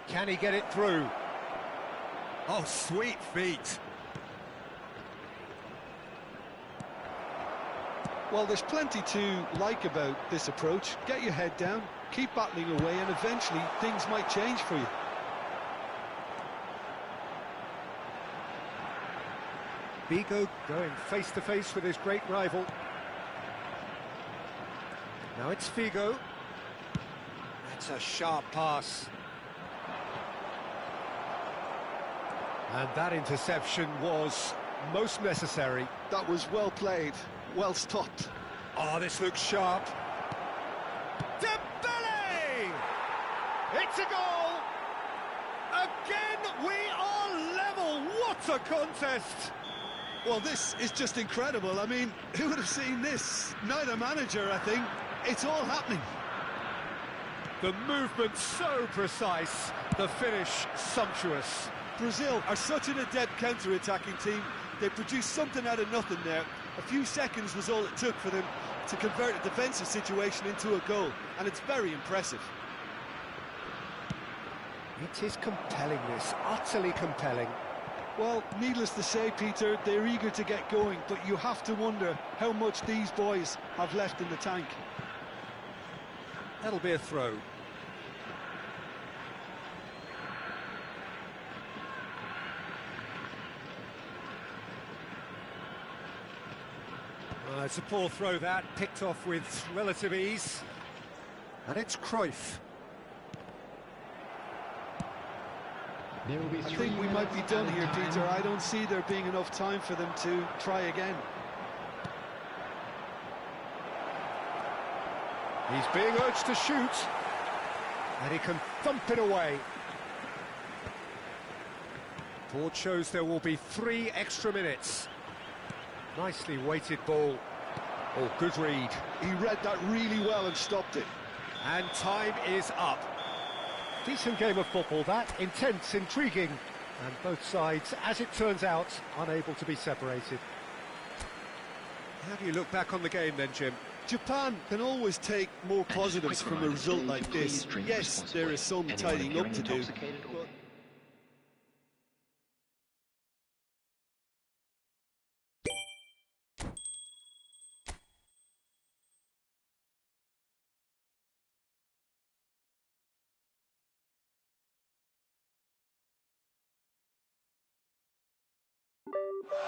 Can he get it through? Oh, sweet feet. Well, there's plenty to like about this approach. Get your head down, keep battling away, and eventually things might change for you. Figo going face-to-face with his great rival. Now it's Figo. That's a sharp pass. And that interception was most necessary. That was well played, well stopped. Oh, this looks sharp. Dembele! It's a goal! Again, we are level. What a contest! Well, this is just incredible. I mean, who would have seen this? Neither manager, I think. It's all happening. The movement so precise, the finish sumptuous. Brazil are such an adept counter-attacking team. They produced something out of nothing there. A few seconds was all it took for them to convert a defensive situation into a goal, and it's very impressive. It is compelling, this, utterly compelling. Well, needless to say, Peter, they're eager to get going, but you have to wonder how much these boys have left in the tank. That'll be a throw. It's a poor throw that, picked off with relative ease. And it's Cruyff. I think we might be done here, Peter. I don't see there being enough time for them to try again. He's being urged to shoot, and he can thump it away. Board shows there will be 3 extra minutes. Nicely weighted ball. Oh, good read. He read that really well and stopped it. And time is up. Decent game of football, that. Intense, intriguing, and both sides, as it turns out, unable to be separated. How do you look back on the game then, Jim? Japan can always take more positives from a result like this. Yes, there is some tidying up to do. But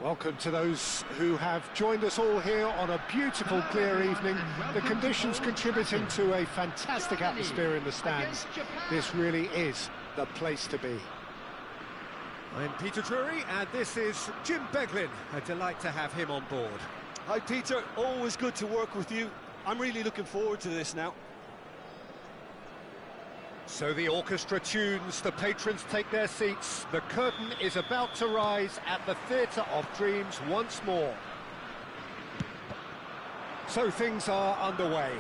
Welcome to those who have joined us all here on a beautiful, clear evening. The conditions contributing to a fantastic atmosphere in the stands. This really is the place to be. I'm Peter Drury, and this is Jim Beglin. A delight to have him on board. Hi Peter, always good to work with you. I'm really looking forward to this now. So the orchestra tunes, the patrons take their seats. The curtain is about to rise at the Theatre of Dreams once more. So things are underway.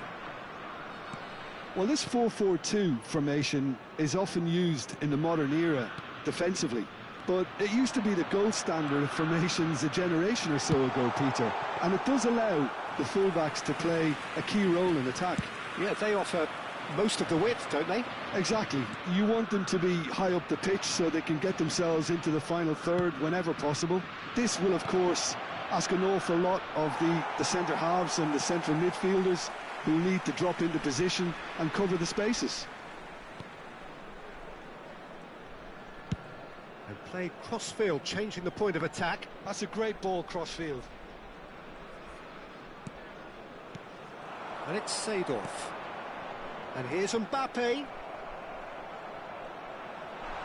Well, this 4-4-2 formation is often used in the modern era defensively, but it used to be the gold standard of formations a generation or so ago, Peter, and it does allow the fullbacks to play a key role in attack. Yeah, they offer most of the width, don't they? Exactly. You want them to be high up the pitch so they can get themselves into the final third whenever possible. This will, of course, ask an awful lot of the centre halves and the central midfielders who need to drop into position and cover the spaces. And play cross-field, changing the point of attack. That's a great ball cross-field. And it's Seedorf. And here's Mbappe.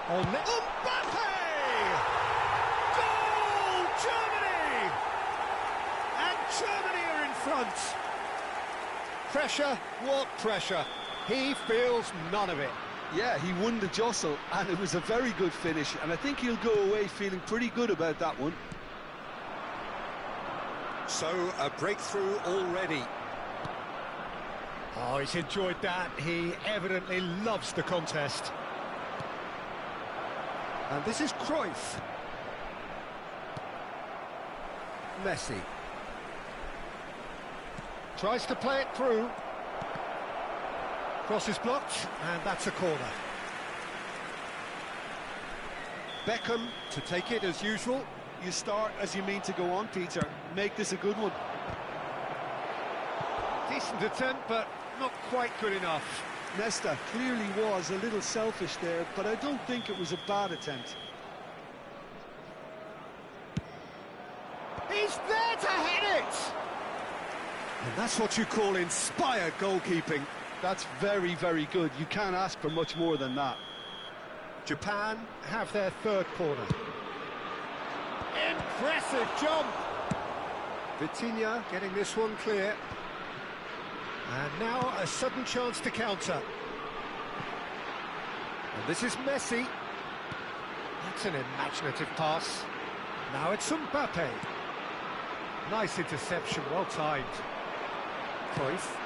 Mbappe! Goal! Germany! And Germany are in front. Pressure? What pressure? He feels none of it. Yeah, he won the jostle, and it was a very good finish, and I think he'll go away feeling pretty good about that one. So, a breakthrough already. Oh, he's enjoyed that. He evidently loves the contest. And this is Cruyff. Messi. Tries to play it through. Cross is blocked, and that's a corner. Beckham to take it as usual. You start as you mean to go on, Peter. Make this a good one. Decent attempt, but not quite good enough. Nesta clearly was a little selfish there, but I don't think it was a bad attempt. He's there to hit it! And that's what you call inspired goalkeeping. That's very, very good. You can't ask for much more than that. Japan have their third corner. Impressive jump! Vitinha getting this one clear. And now a sudden chance to counter. And this is Messi. That's an imaginative pass. Now it's Mbappe. Nice interception, well timed. Cruyff.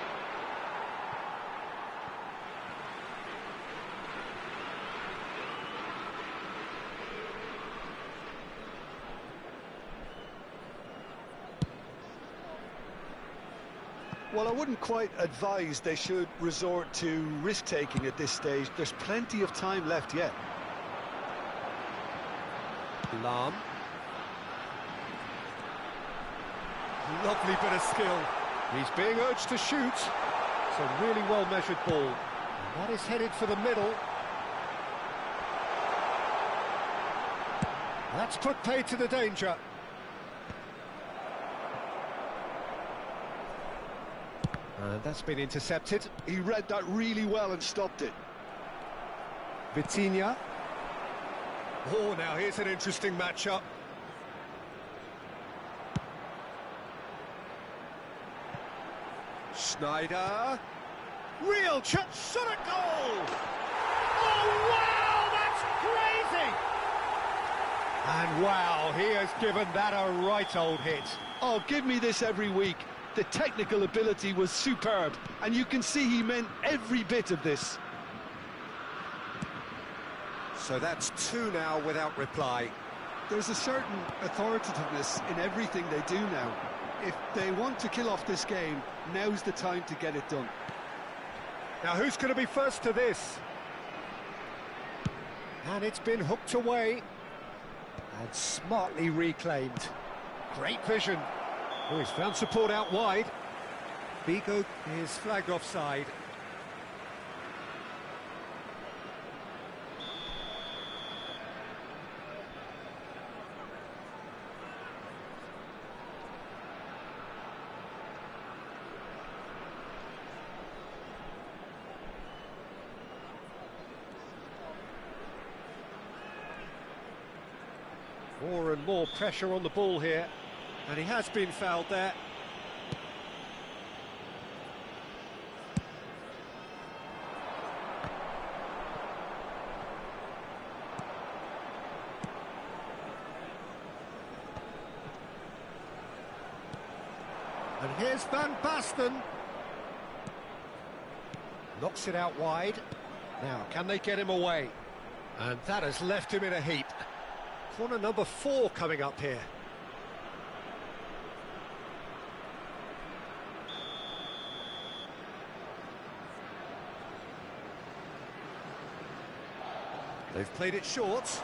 Well, I wouldn't quite advise they should resort to risk-taking at this stage. There's plenty of time left yet. Lahm. Lovely bit of skill. He's being urged to shoot. It's a really well-measured ball. And that is headed for the middle. That's put paid to the danger. And that's been intercepted. He read that really well and stopped it. Vitinha. Oh, now here's an interesting matchup. Schneider. Real shot at goal! Oh, wow, that's crazy! And wow, he has given that a right old hit. Oh, give me this every week. The technical ability was superb, and you can see he meant every bit of this. So that's two now without reply. There's a certain authoritativeness in everything they do now. If they want to kill off this game, now's the time to get it done. Now who's going to be first to this? And it's been hooked away. And smartly reclaimed. Great vision. Oh, he's found support out wide. Vigo is flagged offside. More and more pressure on the ball here. And he has been fouled there. And here's Van Basten. Knocks it out wide. Now, can they get him away? And that has left him in a heap. Corner number 4 coming up here. They've played it short.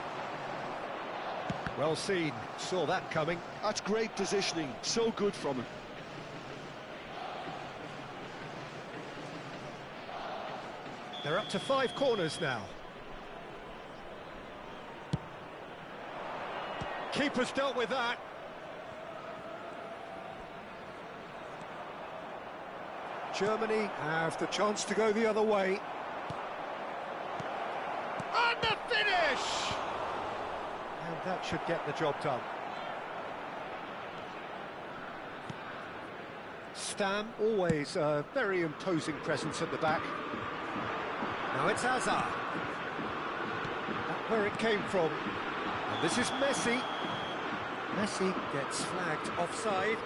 Well seen, saw that coming. That's great positioning, so good from him. They're up to 5 corners now. Keeper's dealt with that. Germany have the chance to go the other way. And the finish! And that should get the job done. Stam, always a very imposing presence at the back. Now it's Hazard. That's where it came from. And this is Messi. Messi gets flagged offside.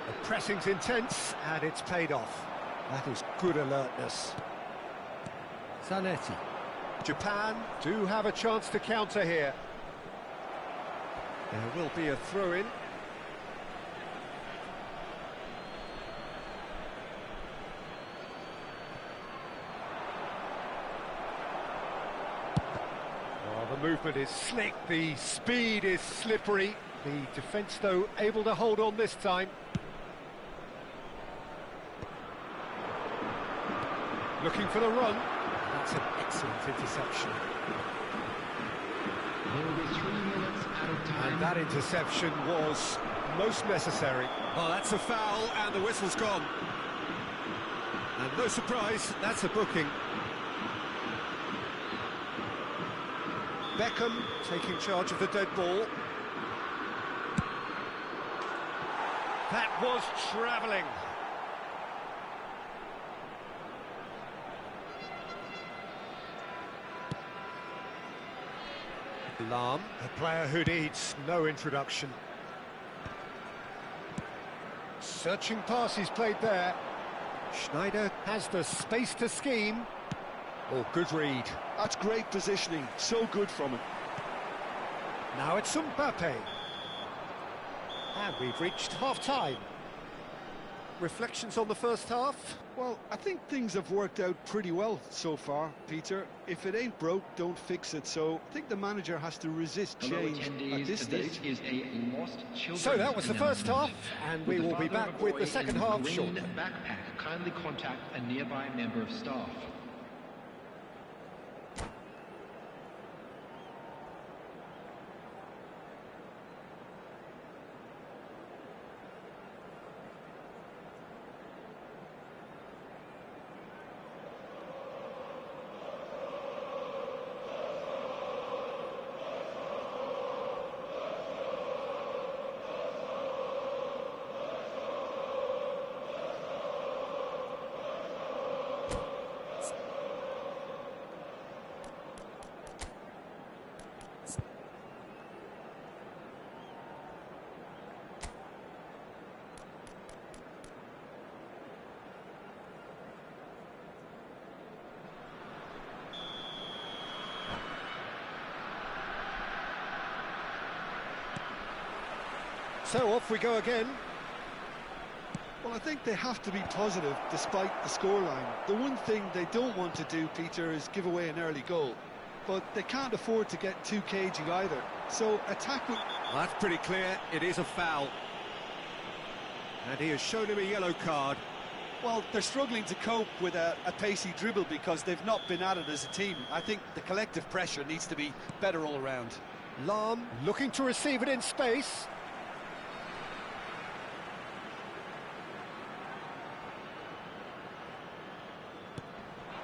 The pressing's intense and it's paid off. That is good alertness. Zanetti. Japan do have a chance to counter here. There will be a throw-in. Oh, the movement is slick, the speed is slippery. The defence, though, able to hold on this time. Looking for the run. That's an excellent interception. There will be 3 minutes out of time. And that interception was most necessary. Oh, that's a foul, and the whistle's gone. And no surprise, that's a booking. Beckham taking charge of the dead ball. That was travelling. Lahm, a player who needs no introduction. Searching pass he's played there. Schneider has the space to scheme. Oh, good read. That's great positioning, so good from him. Now it's Mbappe. And we've reached half-time. Reflections on the first half? Well, I think things have worked out pretty well so far, Peter. If it ain't broke, don't fix it. So I think the manager has to resist change at this stage. Is a lost children's So that was the first half, announcement. and we With the will be father of back a with boy the second in half green shortly. backpack, kindly contact a nearby member of staff. So off we go again. Well, I think they have to be positive despite the scoreline. The one thing they don't want to do, Peter, is give away an early goal. But they can't afford to get too cagey either. So attack with... Well, that's pretty clear. It is a foul. And he has shown him a yellow card. Well, they're struggling to cope with a pacey dribble because they've not been at it as a team. I think the collective pressure needs to be better all around. Lam looking to receive it in space.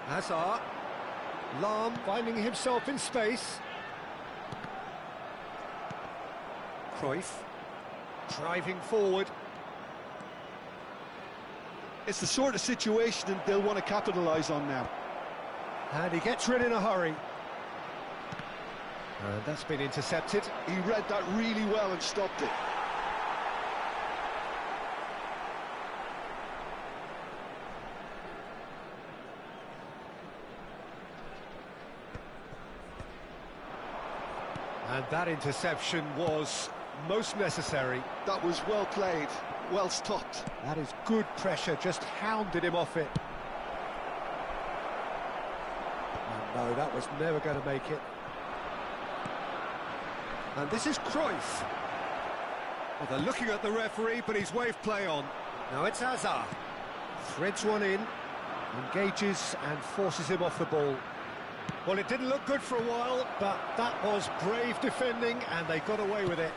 Hazard. Lam finding himself in space. Cruyff driving forward. It's the sort of situation that they'll want to capitalise on now. And he gets rid in a hurry. And that's been intercepted. He read that really well and stopped it. And that interception was most necessary. That was well played, well stopped. That is good pressure, just hounded him off it. And no, that was never going to make it. And this is Cruyff. Well, they're looking at the referee, but he's waved play on. Now it's Hazard. Threads one in, engages and forces him off the ball. Well, it didn't look good for a while, but that was brave defending, and they got away with it.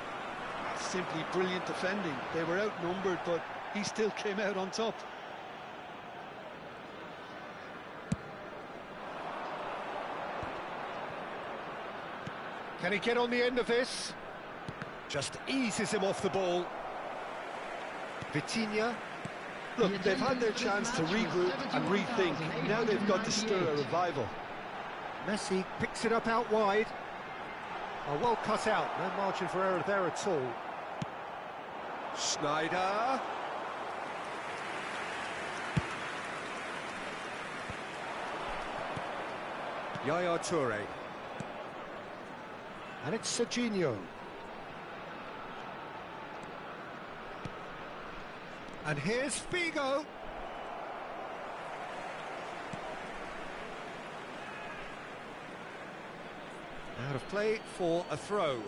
Simply brilliant defending. They were outnumbered, but he still came out on top. Can he get on the end of this? Just eases him off the ball. Vitinha. Look, they've had their chance to regroup and rethink. Now they've got to stir a revival. Messi picks it up out wide. Oh, well cut out, no margin for error there at all. Schneider. Yaya Toure. And it's Serginho. And here's Figo. Out of play for a throw.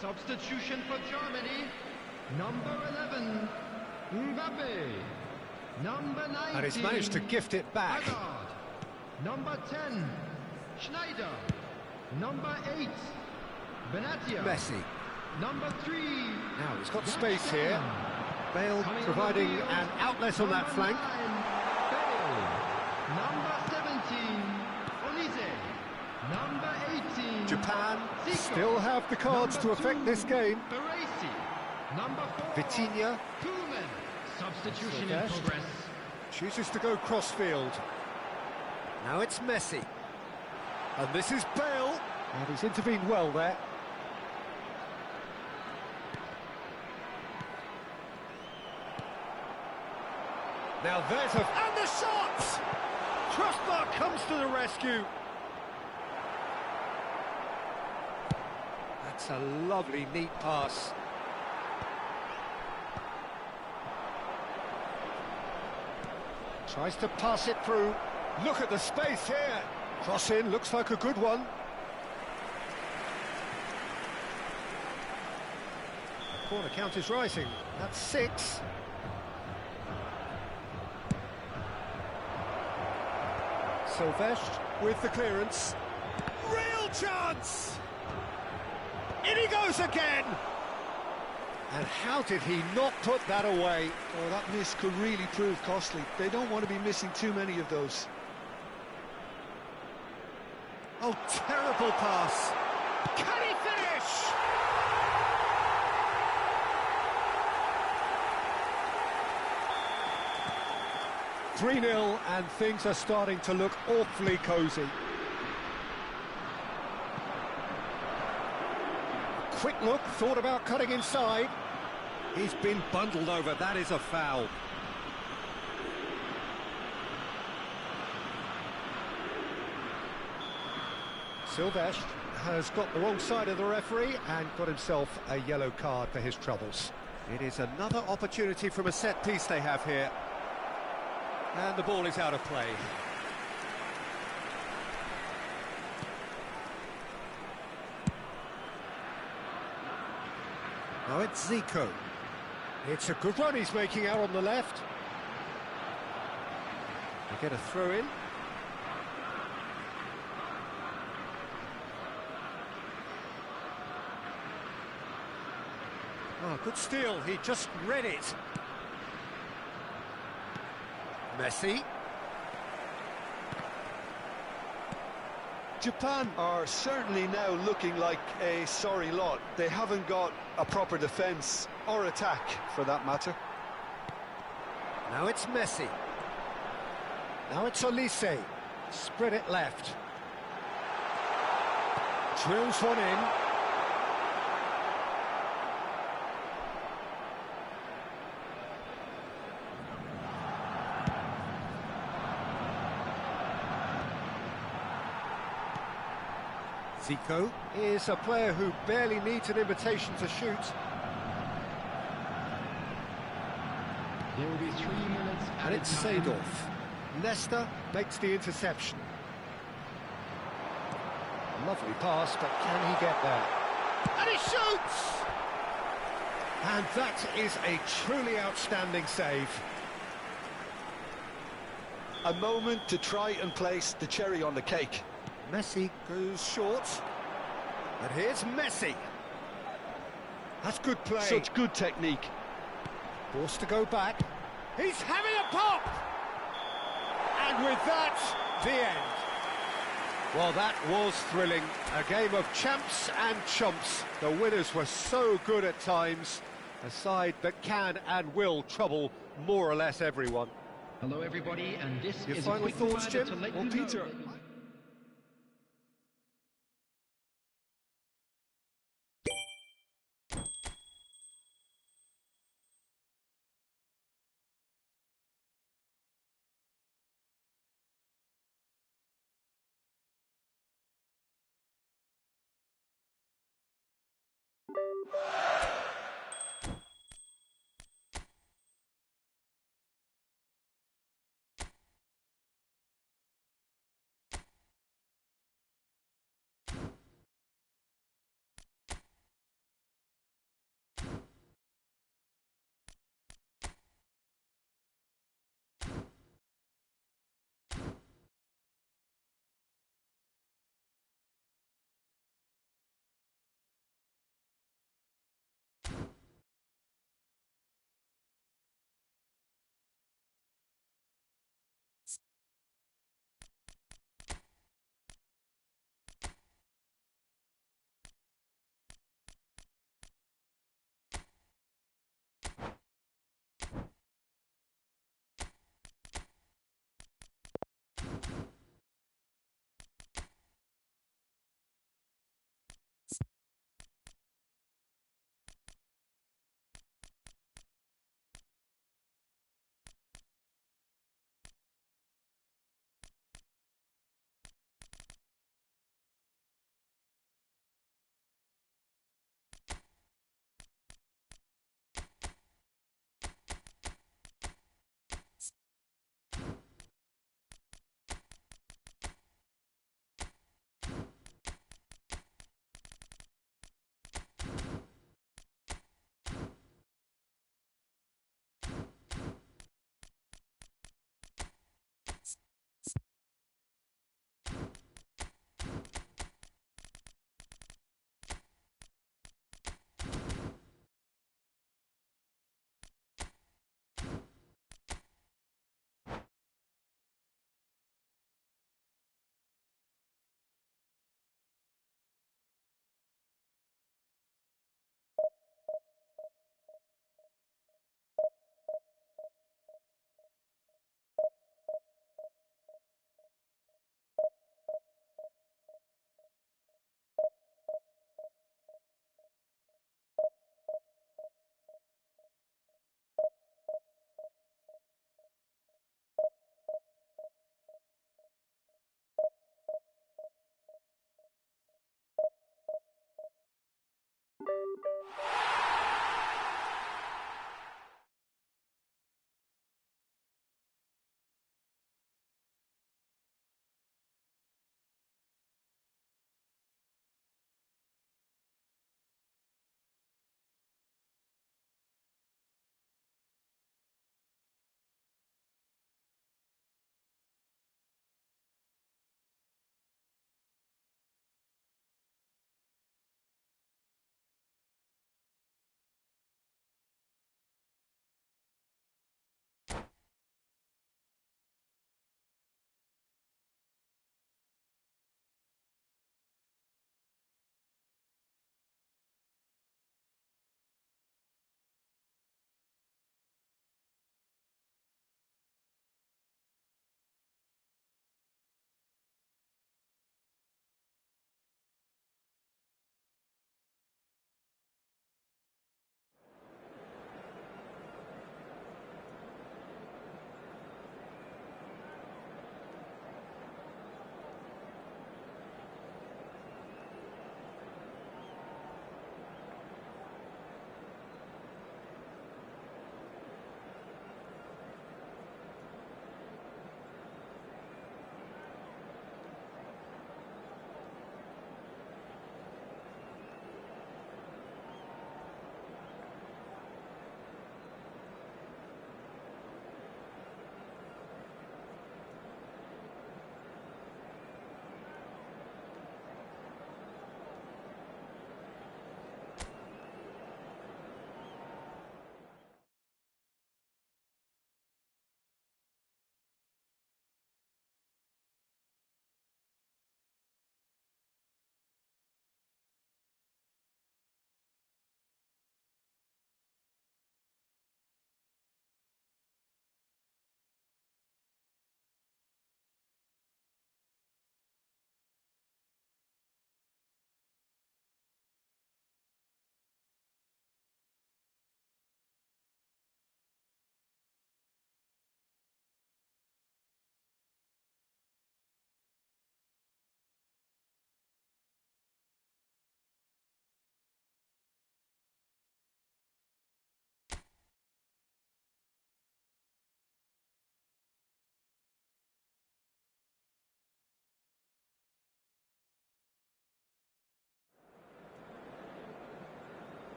Substitution for Germany, number 11, Mbappe. Number 19, And he's managed to gift it back. Hazard. Number 10, Schneider. Number 8, Benatia. Messi. Number 3, Now he's got space here. Bale providing an outlet on that flank. Bale. Number 17, Olise. Number 18, Japan Zico. still have the cards Number to affect 2, this game. Baresi. Number 4, Vitinha. Koeman. Substitution in Silvestre. progress. Chooses to go crossfield. Now it's Messi. And this is Bale. And he's intervened well there. Now there's a... And the shot! Crossbar comes to the rescue. That's a lovely, neat pass. Tries to pass it through. Look at the space here. Cross in, looks like a good one. The corner count is rising. That's 6. Silvestre with the clearance. Real chance! In he goes again! And how did he not put that away? Oh, that miss could really prove costly. They don't want to be missing too many of those. Oh, terrible pass. Can he finish? 3-0, and things are starting to look awfully cosy. Quick look, thought about cutting inside. He's been bundled over, that is a foul. Silvestre has got the wrong side of the referee and got himself a yellow card for his troubles. It is another opportunity from a set piece they have here. And the ball is out of play. Now it's Zico. It's a good run he's making out on the left. They get a throw in. Oh, good steal, he just read it. Messi. Japan are certainly now looking like a sorry lot. They haven't got a proper defence or attack, for that matter. Now it's Messi. Now it's Olise. Spread it left. Drills one in. Zico is a player who barely needs an invitation to shoot. There will be 3 minutes And it's Seedorf. Nesta makes the interception. Lovely pass, but can he get there? And he shoots! And that is a truly outstanding save. A moment to try and place the cherry on the cake. Messi goes short. And here's Messi. That's good play. Such good technique. Forced to go back. He's having a pop! And with that, the end. Well, that was thrilling. A game of champs and chumps. The winners were so good at times. A side that can and will trouble more or less everyone. Hello everybody, and this Your is final a quick thoughts, reminder Jim? to let Well, you know Peter, that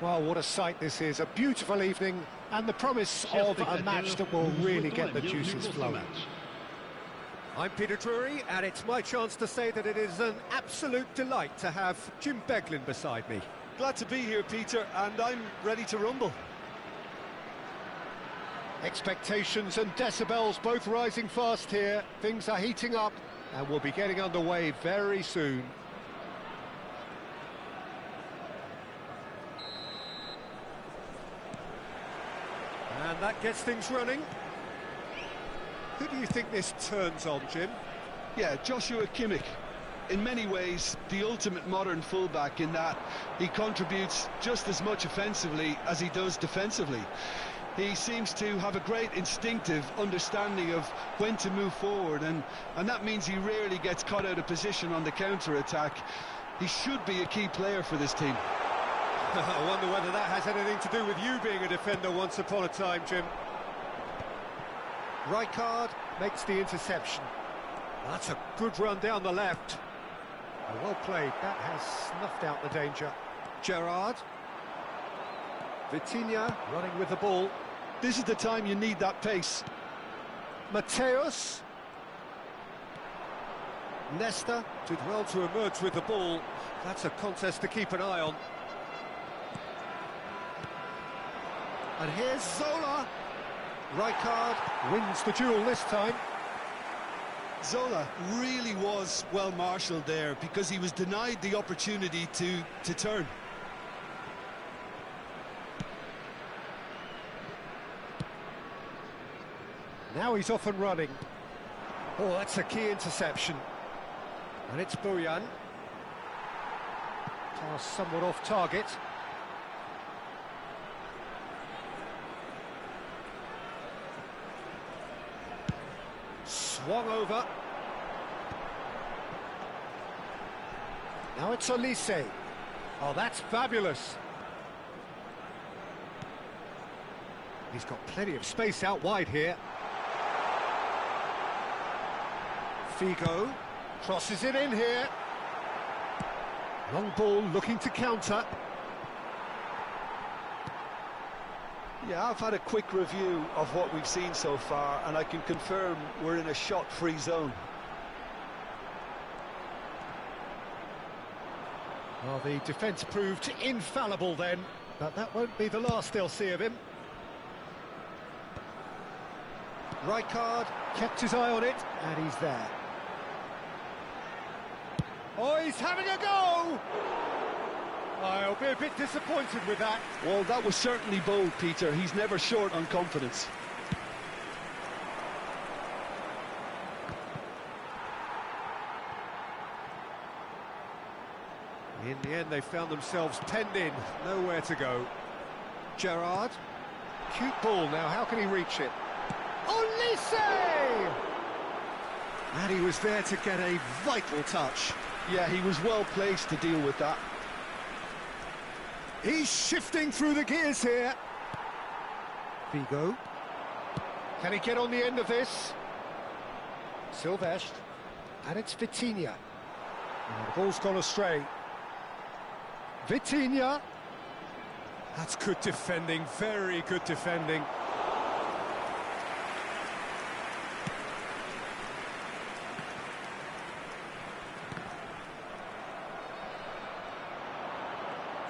Well, what a sight this is. A beautiful evening and the promise of a match that will really get the juices flowing. I'm Peter Drury, and it's my chance to say that it is an absolute delight to have Jim Beglin beside me. Glad to be here, Peter, and I'm ready to rumble. Expectations and decibels both rising fast here. Things are heating up, and we'll be getting underway very soon. And that gets things running. Who do you think this turns on, Jim? Yeah, Joshua Kimmich. In many ways, the ultimate modern fullback in that he contributes just as much offensively as he does defensively. He seems to have a great instinctive understanding of when to move forward, and that means he rarely gets caught out of position on the counter-attack. He should be a key player for this team. I wonder whether that has anything to do with you being a defender once upon a time, Jim. Rijkaard makes the interception. That's a good run down the left. Well played. That has snuffed out the danger. Gerrard. Vitinha running with the ball. This is the time you need that pace. Mateus. Nesta did well to emerge with the ball. That's a contest to keep an eye on. And here's Zola. Rijkaard wins the duel this time. Zola really was well marshalled there because he was denied the opportunity to turn. Now he's off and running. Oh, that's a key interception. And it's Bojan. Pass somewhat off target. Swung over. Now it's Elise. Oh, that's fabulous. He's got plenty of space out wide here. Figo crosses it in here. Long ball looking to counter. Yeah, I've had a quick review of what we've seen so far, and I can confirm we're in a shot-free zone. Well, the defence proved infallible then, but that won't be the last they'll see of him. Rijkaard kept his eye on it, and he's there. Oh, he's having a go! I'll be a bit disappointed with that. Well, that was certainly bold, Peter. He's never short on confidence. In the end, they found themselves penned in, nowhere to go. Gerrard, cute ball now, how can he reach it? Olise! And he was there to get a vital touch. Yeah, he was well placed to deal with that. He's shifting through the gears here. Figo. Can he get on the end of this? Silvestre. And it's Vitinha. And the ball's gone astray. Vitinha. That's good defending, very good defending.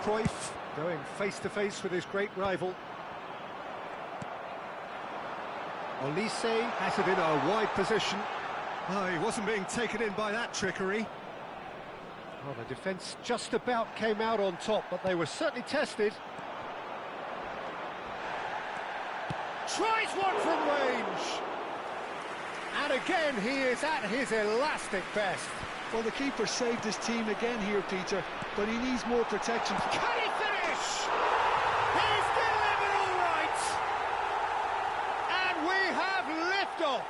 Cruyff going face-to-face with his great rival. Olise has it in a wide position. Oh, he wasn't being taken in by that trickery. Well, the defence just about came out on top, but they were certainly tested. Tries one from range. And again, he is at his elastic best. Well, the keeper saved his team again here, Peter, but he needs more protection. Can he finish? He's delivered all right. And we have liftoff.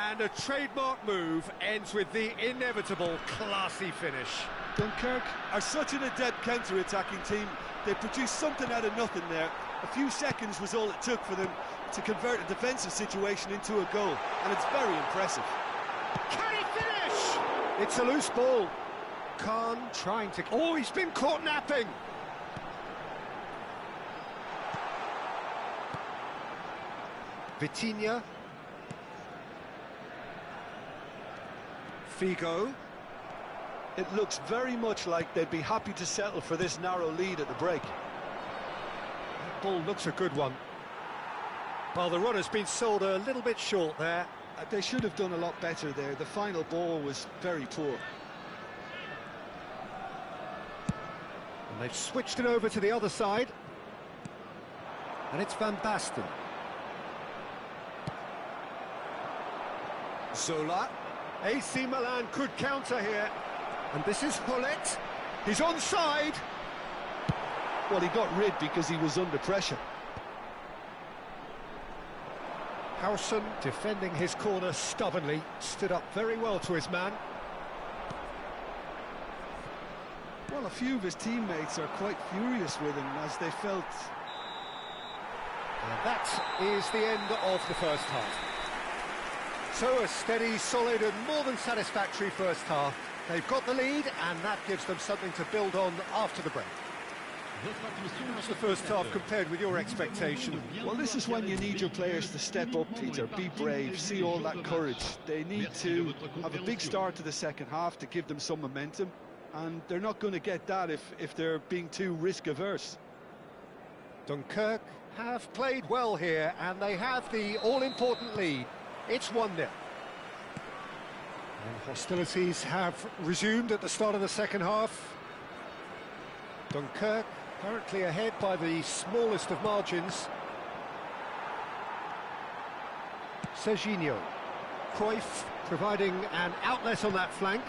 And a trademark move ends with the inevitable classy finish. Dunkirk are such an adept counter-attacking team. They produced something out of nothing there. A few seconds was all it took for them to convert a defensive situation into a goal, and it's very impressive. Can he finish? It's a loose ball. Khan trying to... Oh, he's been caught napping. Vitinha. Figo. It looks very much like they'd be happy to settle for this narrow lead at the break. That ball looks a good one. Well, the runner's been sold a little bit short there. They should have done a lot better there. The final ball was very poor. And they've switched it over to the other side. And it's Van Basten. Zola. AC Milan could counter here. And this is Hullet. He's onside. Well, he got rid because he was under pressure. Howson defending his corner stubbornly, stood up very well to his man. Well, a few of his teammates are quite furious with him as they felt... And that is the end of the first half. So a steady, solid and more than satisfactory first half. They've got the lead and that gives them something to build on after the break. How's the first half compared with your expectation? Well, this is when you need your players to step up, Peter, be brave, see all that courage. They need to have a big start to the second half to give them some momentum, and they're not going to get that if they're being too risk-averse. Dunkirk have played well here, and they have the all-important lead. It's 1-0. And hostilities have resumed at the start of the second half. Dunkirk currently ahead by the smallest of margins. Serginho. Cruyff providing an outlet on that flank.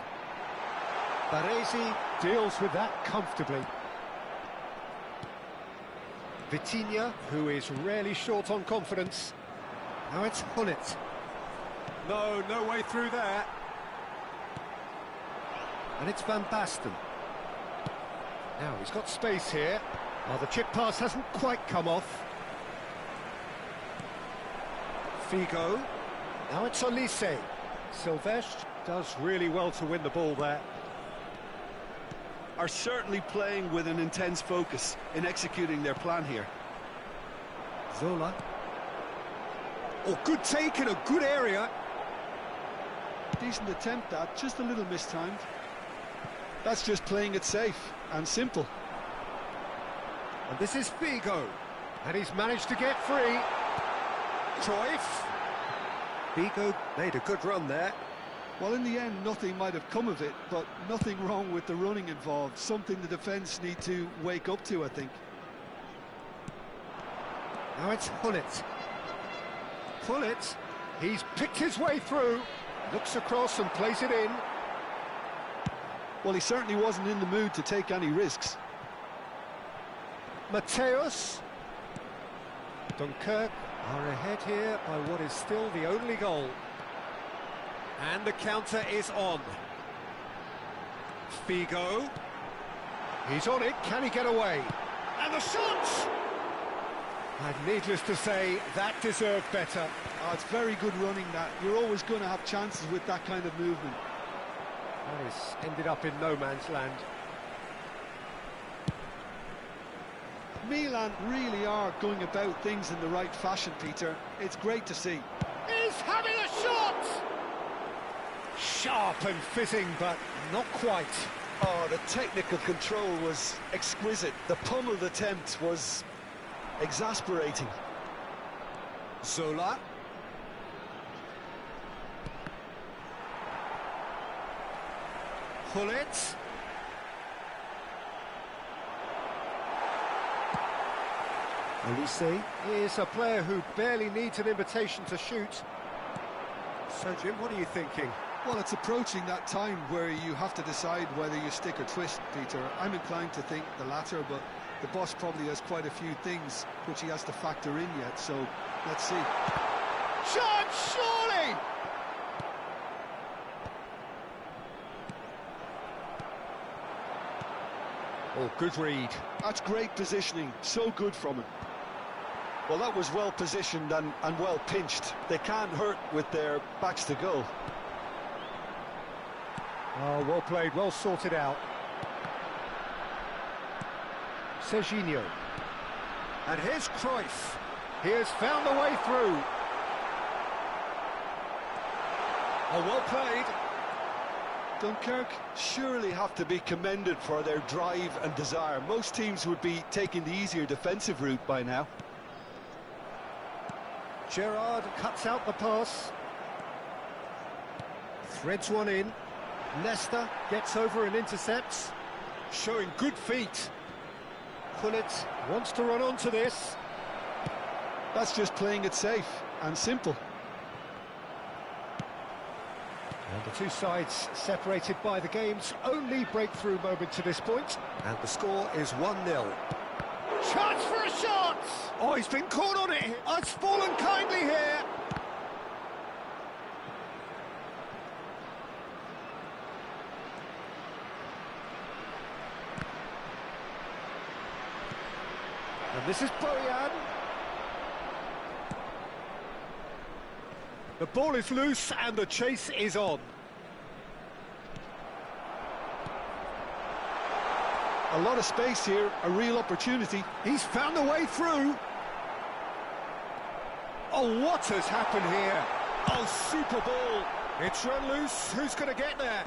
Baresi deals with that comfortably. Vitinha, who is rarely short on confidence. Now it's Hullet. No way through there. And it's Van Basten. Now he's got space here. Well, the chip pass hasn't quite come off. Figo. Now it's Olise. Silvestre does really well to win the ball there. Are certainly playing with an intense focus in executing their plan here. Zola. Oh, good take in a good area. Decent attempt that, just a little mistimed. That's just playing it safe and simple. And this is Figo. And he's managed to get free. Cruyff. Figo made a good run there. Well, in the end, nothing might have come of it, but nothing wrong with the running involved. Something the defence need to wake up to, I think. Now it's Hullet. Hullet, he's picked his way through. Looks across and plays it in. Well, he certainly wasn't in the mood to take any risks. Mateus. Dunkirk are ahead here by what is still the only goal. And the counter is on. Figo. He's on it, can he get away? And the shot! And needless to say, that deserved better. Oh, it's very good running that. You're always going to have chances with that kind of movement. That is ended up in no man's land. Milan really are going about things in the right fashion, Peter. It's great to see. He's having a shot! Sharp and fizzing, but not quite. Oh, the technical control was exquisite. The pummeled attempt was exasperating. Zola. Hullet. Elise is a player who barely needs an invitation to shoot. So, Jim, what are you thinking? Well, it's approaching that time where you have to decide whether you stick or twist, Peter. I'm inclined to think the latter, but the boss probably has quite a few things which he has to factor in yet, so let's see. Shot, surely! Oh, good read. That's great positioning, so good from him. Well, that was well positioned and well pinched. They can't hurt with their backs to goal. Oh, well played, well sorted out. Serginho. And here's Cruyff. He has found a way through. Oh, well played. Dunkirk surely have to be commended for their drive and desire. Most teams would be taking the easier defensive route by now. Gerrard cuts out the pass. Threads one in. Leicester gets over and intercepts. Showing good feet. Hullet wants to run onto this. That's just playing it safe and simple. And the two sides separated by the game's only breakthrough moment to this point. And the score is 1-0. Chance for a shot! Oh, he's been caught on it. It's fallen kindly here. And this is Boyan. The ball is loose and the chase is on. A lot of space here, a real opportunity. He's found a way through. Oh, what has happened here? Oh, super ball. It's run loose. Who's going to get there?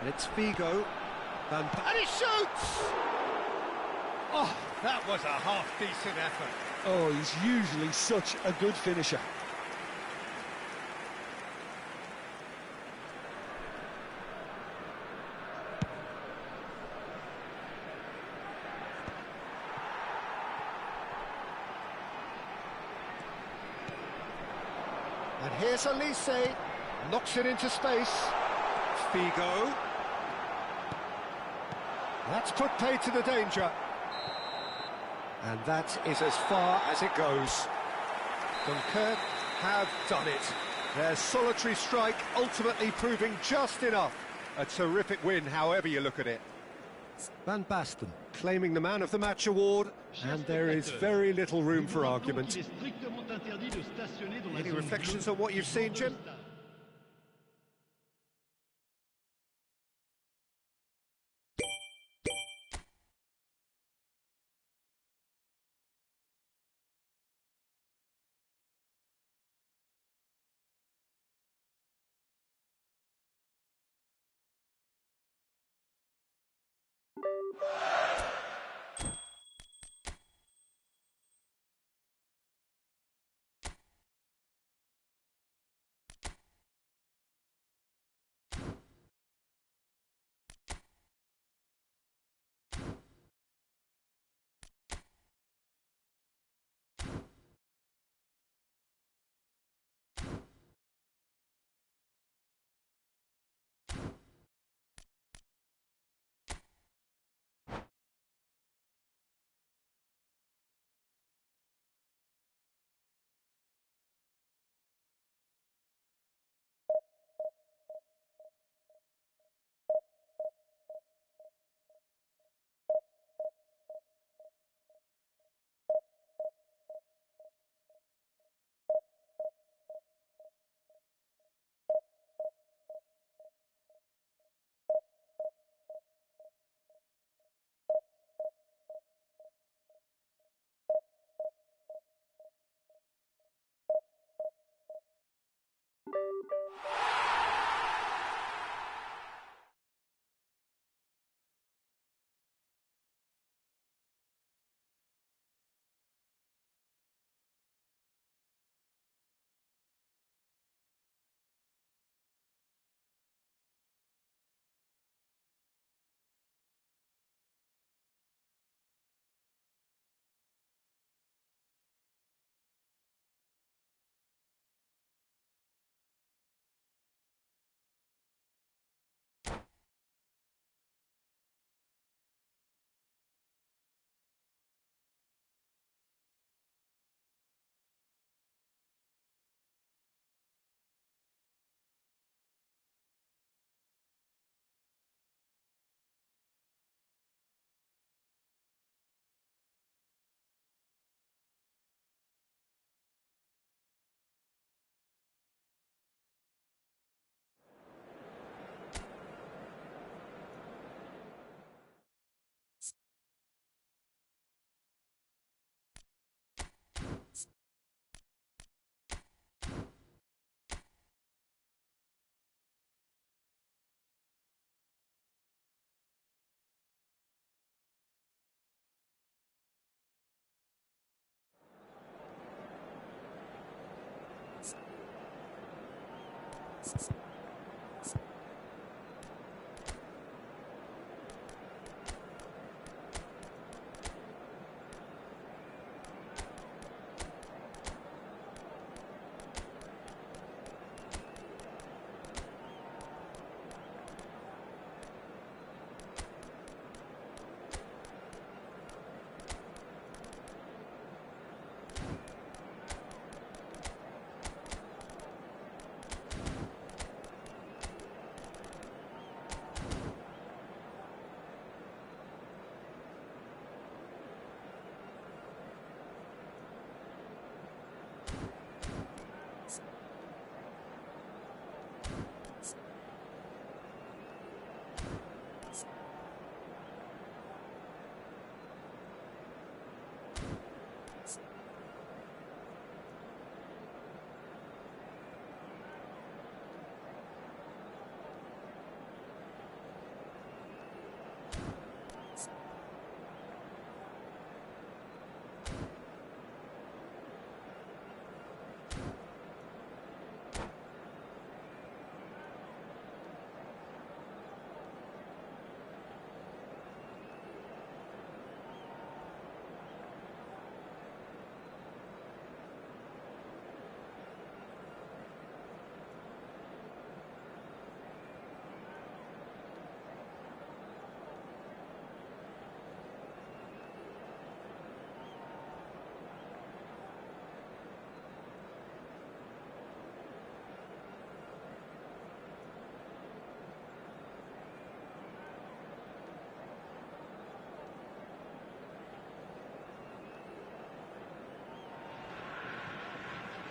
And it's Figo. And he shoots! Oh, that was a half-decent effort. Oh, he's usually such a good finisher. And here's Elise, knocks it into space. Figo. That's put paid to the danger. And that is as far as it goes. Dunkirk have done it. Their solitary strike ultimately proving just enough. A terrific win, however you look at it. Van Basten claiming the Man of the Match award, and there is very little room for argument. Any reflections on what you've seen, Jim?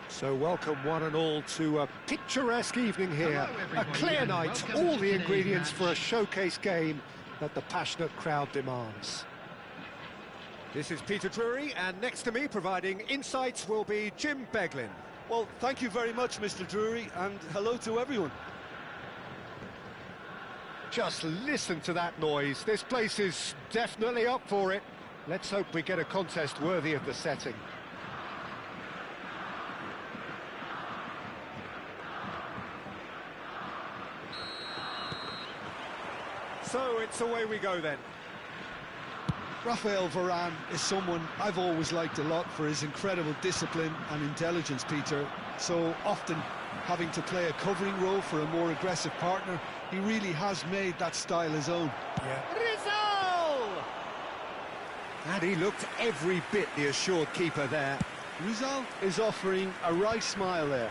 So welcome one and all to a picturesque evening here. A clear night, all the ingredients for a showcase game that the passionate crowd demands. This is Peter Drury, and next to me providing insights will be Jim Beglin. Well, thank you very much, Mr. Drury, and hello to everyone. Just listen to that noise. This place is definitely up for it. Let's hope we get a contest worthy of the setting. So it's away we go then. Raphael Varane is someone I've always liked a lot for his incredible discipline and intelligence, Peter. So often having to play a covering role for a more aggressive partner, he really has made that style his own. Yeah. Rizal! And he looked every bit the assured keeper there. Rizal is offering a wry smile there.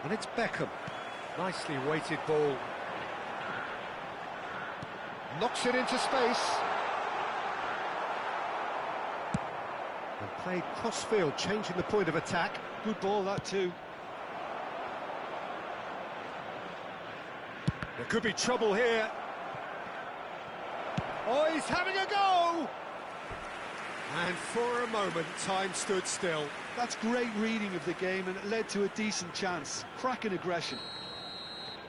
And it's Beckham. Nicely weighted ball. Knocks it into space. And played cross-field, changing the point of attack. Good ball, that too. There could be trouble here. Oh, he's having a go! And for a moment, time stood still. That's great reading of the game, and it led to a decent chance. Cracking aggression.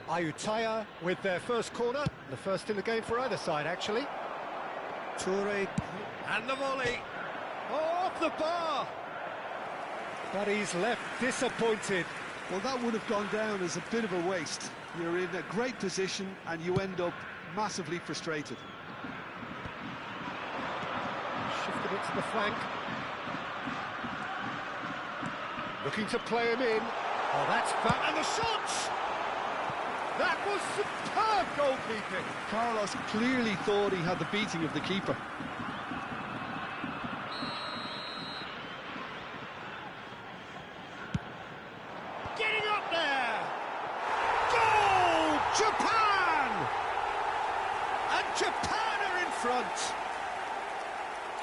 Ayutthaya with their first corner, the first in the game for either side, actually. Toure, and the volley. Oh, off the bar! But he's left disappointed. Well, that would have gone down as a bit of a waste. You're in a great position, and you end up massively frustrated. Shifted it to the flank. Looking to play him in. Oh, that's fun. And the shot! That was superb goalkeeping. Carlos clearly thought he had the beating of the keeper. Getting up there! Goal! Japan! And Japan are in front.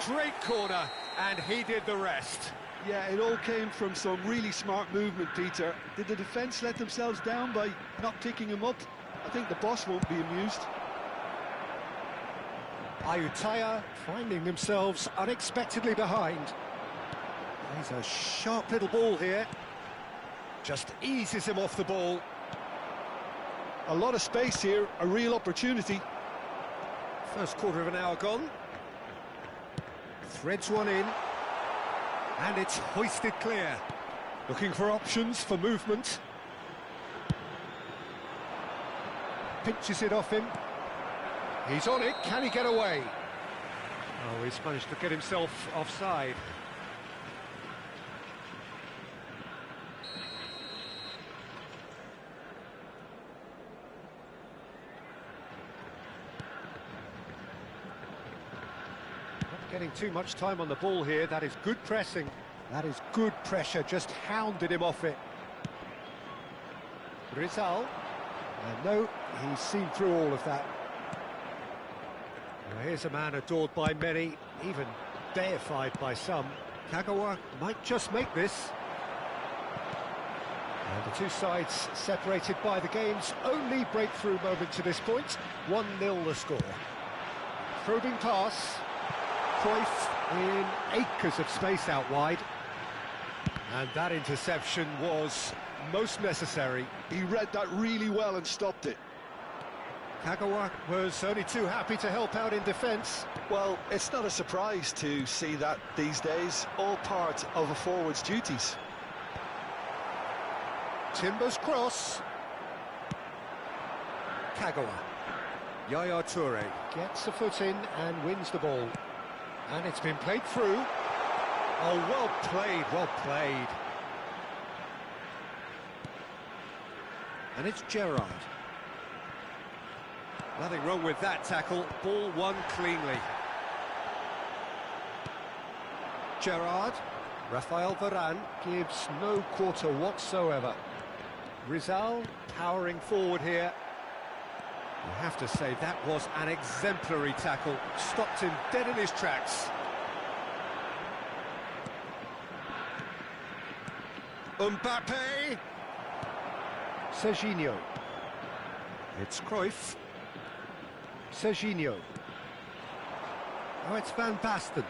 Great corner, and he did the rest. Yeah, it all came from some really smart movement, Peter. Did the defence let themselves down by not picking him up? I think the boss won't be amused. Ayutthaya finding themselves unexpectedly behind. There's a sharp little ball here. Just eases him off the ball. A lot of space here, a real opportunity. First quarter of an hour gone. Threads one in. And it's hoisted clear. Looking for options for movement. Pinches it off him. He's on it, can he get away? Oh, he's managed to get himself offside. Not getting too much time on the ball here. That is good pressing. That is good pressure, just hounded him off it. Rizal. No, he's seen through all of that. Well, here's a man adored by many, even deified by some. Kagawa might just make this. And the two sides separated by the game's only breakthrough moment to this point. 1-0 the score. Probing pass. Cruyff in acres of space out wide. And that interception was most necessary. He read that really well and stopped it. Kagawa was only too happy to help out in defence. Well, it's not a surprise to see that these days, all part of a forward's duties. Timber's cross. Kagawa. Yaya Toure gets a foot in and wins the ball. And it's been played through. Oh, well played, well played. And it's Gerrard. Nothing wrong with that tackle. Ball won cleanly. Gerrard. Rafael Varane gives no quarter whatsoever. Rizal powering forward here. You have to say that was an exemplary tackle. Stopped him dead in his tracks. Mbappe. Serginho. It's Cruyff. Serginho. Oh, it's Van Basten.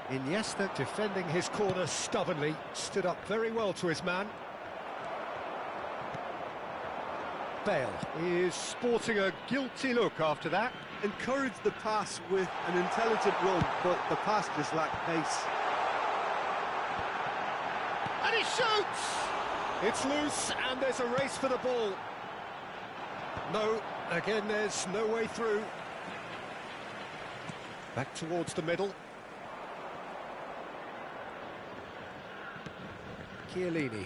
Iniesta defending his corner stubbornly. Stood up very well to his man. Bale is sporting a guilty look after that. Encouraged the pass with an intelligent run, but the pass just lacked pace. And he shoots! It's loose, and there's a race for the ball. No, again, there's no way through. Back towards the middle. Chiellini.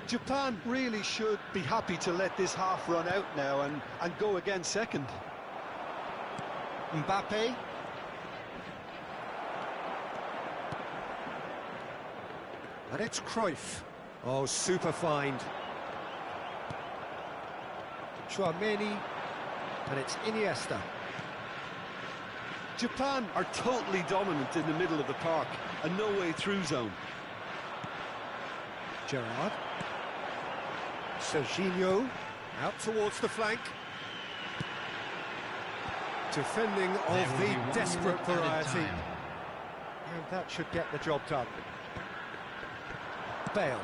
Japan really should be happy to let this half run out now and go again second. Mbappe. And it's Cruyff. Oh, super find. Chouameni. And it's Iniesta. Japan are totally dominant in the middle of the park, a no-way-through zone. Gerrard. Serginho. Out towards the flank. Defending of the desperate variety. And that should get the job done. Bale.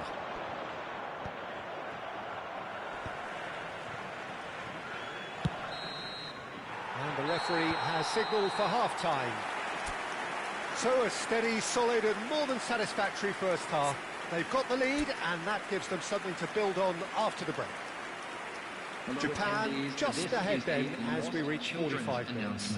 And the referee has signalled for half-time. So a steady, solid and more than satisfactory first half. They've got the lead and that gives them something to build on after the break. Japan just ahead then as we reach 45 minutes.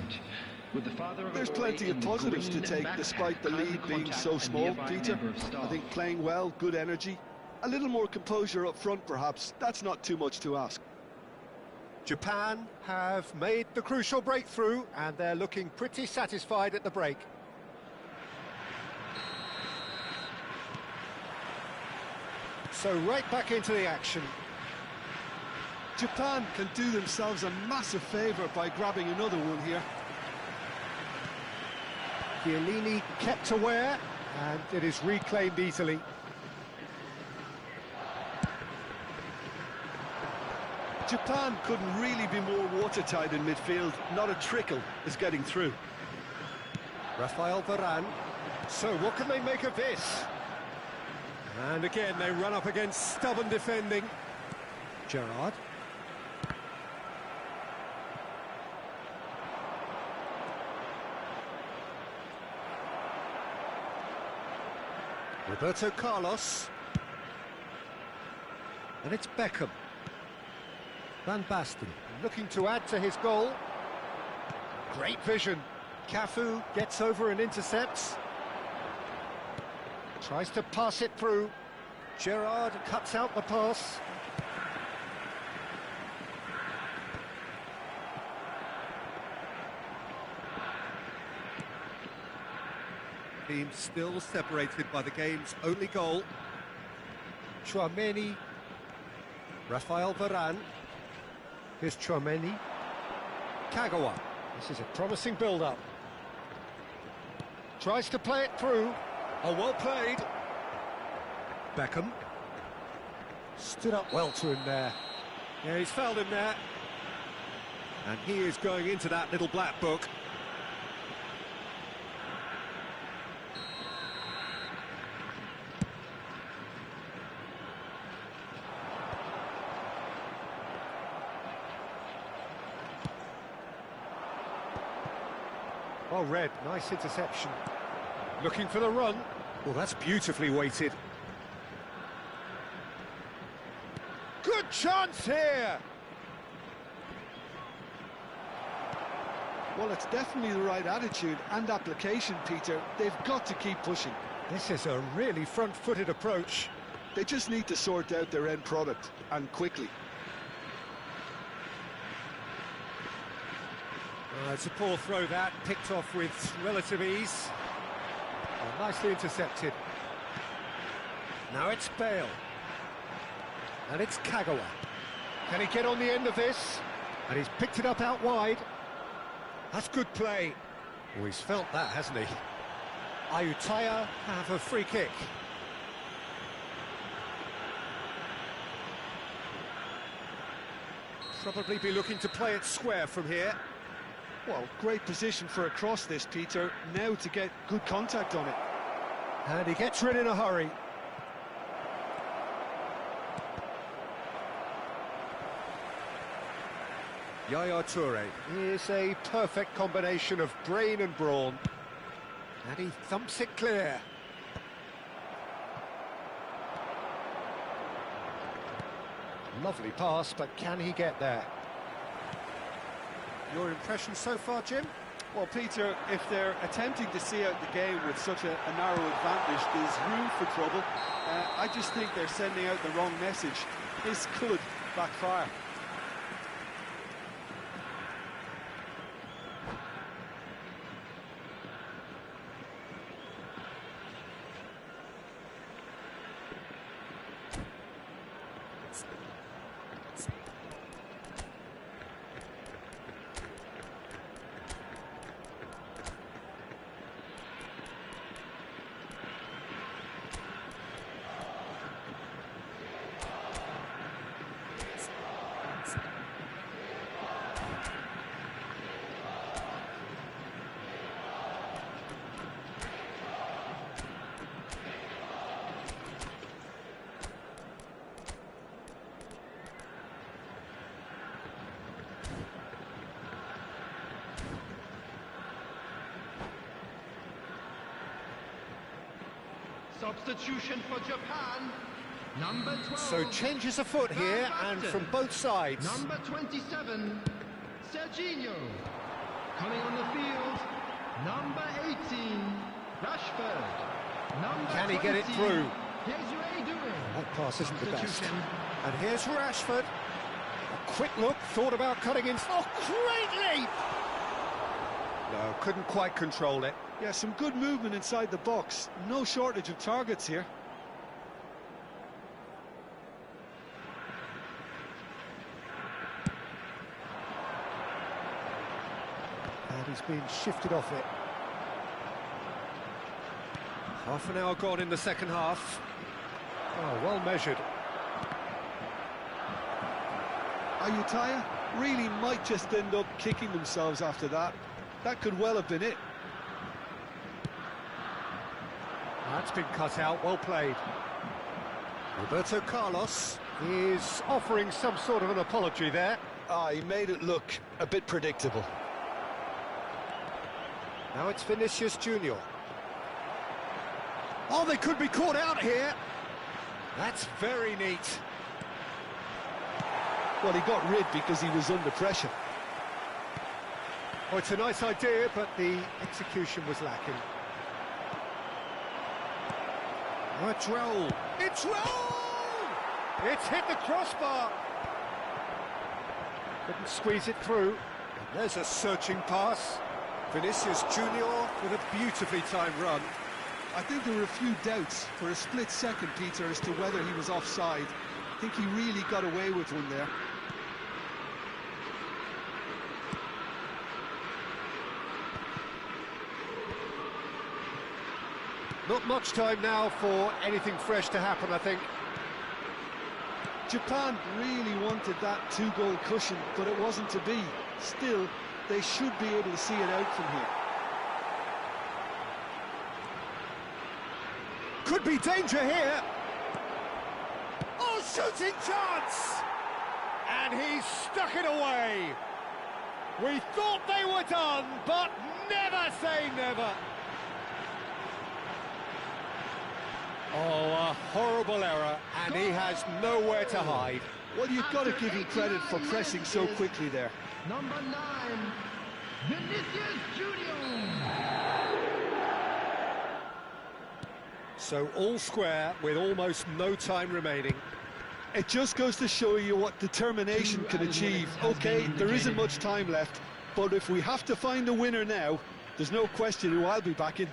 There's plenty of positives to take despite the lead being so small, Peter. I think playing well, good energy, a little more composure up front perhaps, that's not too much to ask. Japan have made the crucial breakthrough and they're looking pretty satisfied at the break. So right back into the action. Japan can do themselves a massive favour by grabbing another one here. Chiellini kept aware, and it is reclaimed easily. Japan couldn't really be more watertight in midfield. Not a trickle is getting through. Rafael Varane. So what can they make of this? And again, they run up against stubborn defending. Gerrard. Roberto Carlos. And it's Beckham. Van Basten looking to add to his goal. Great vision. Cafu gets over and intercepts. Tries to pass it through. Gerrard cuts out the pass. Team still separated by the game's only goal. Tchouaméni. Rafael Varane. Here's Tchouaméni. Kagawa. This is a promising build-up. Tries to play it through. Oh, well played. Beckham. Stood up well to him there. Yeah, he's fouled him there. And he is going into that little black book. Well read, nice interception. Looking for the run. Well, that's beautifully weighted. Good chance here! Well, it's definitely the right attitude and application, Peter. They've got to keep pushing. This is a really front-footed approach. They just need to sort out their end product, and quickly. It's a poor throw that, picked off with relative ease. Oh, nicely intercepted. Now it's Bale. And it's Kagawa. Can he get on the end of this? And he's picked it up out wide. That's good play. Oh, he's felt that, hasn't he? Ayutthaya have a free kick. Probably be looking to play it square from here. Well, great position for a cross this, Peter. Now to get good contact on it. And he gets rid in a hurry. Yaya Toure is a perfect combination of brain and brawn. And he thumps it clear. Lovely pass, but can he get there? Your impression so far, Jim? Well, Peter, if they're attempting to see out the game with such a narrow advantage, there's room for trouble. I just think they're sending out the wrong message. This could backfire. Substitution for Japan, number 12. So changes afoot here, and from both sides. Number 27, Serginho. Coming on the field, number 18, Rashford. Number Can he get it 20, through? Here's Ray doing. That pass isn't the best. Substitution. And here's Rashford. A quick look, thought about cutting in. Oh, great leap! No, couldn't quite control it. Yeah, some good movement inside the box. No shortage of targets here. And he's been shifted off it. Half an hour gone in the second half. Oh, well measured. Ayutthaya really might just end up kicking themselves after that. That could well have been it. That's been cut out, well played. Roberto Carlos is offering some sort of an apology there. He made it look a bit predictable. Now it's Vinicius Junior. Oh, they could be caught out here. That's very neat. Well, he got rid because he was under pressure. Oh, it's a nice idea, but the execution was lacking. Oh, it's roll. It's roll! It's hit the crossbar. Couldn't squeeze it through. There's a searching pass. Vinicius Junior with a beautifully timed run. I think there were a few doubts for a split second, Peter, as to whether he was offside. I think he really got away with one there. Not much time now for anything fresh to happen, I think. Japan really wanted that two-goal cushion, but it wasn't to be. Still, they should be able to see it out from here. Could be danger here. Oh, shooting chance! And he's stuck it away. We thought they were done, but never say never. Oh, a horrible error, and he has nowhere to hide. Well, you've got to give him credit for pressing so quickly there. Number 9, Vinicius Junior. So all square with almost no time remaining. It just goes to show you what determination can achieve. Okay, there isn't much time left, but if we have to find a winner now, there's no question who I'll be backing.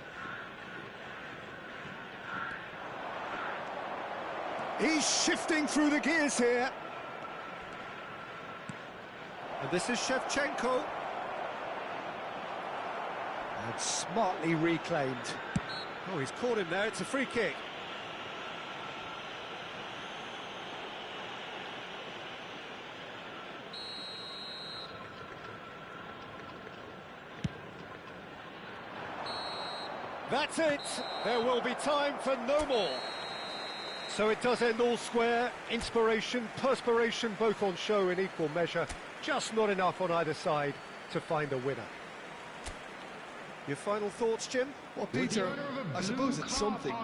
He's shifting through the gears here. And this is Shevchenko. And smartly reclaimed. Oh, he's caught him there. It's a free kick. That's it. There will be time for no more. So it does end all square. Inspiration, perspiration, both on show in equal measure. Just not enough on either side to find a winner. Your final thoughts, Jim? Well, Peter, I suppose it's something.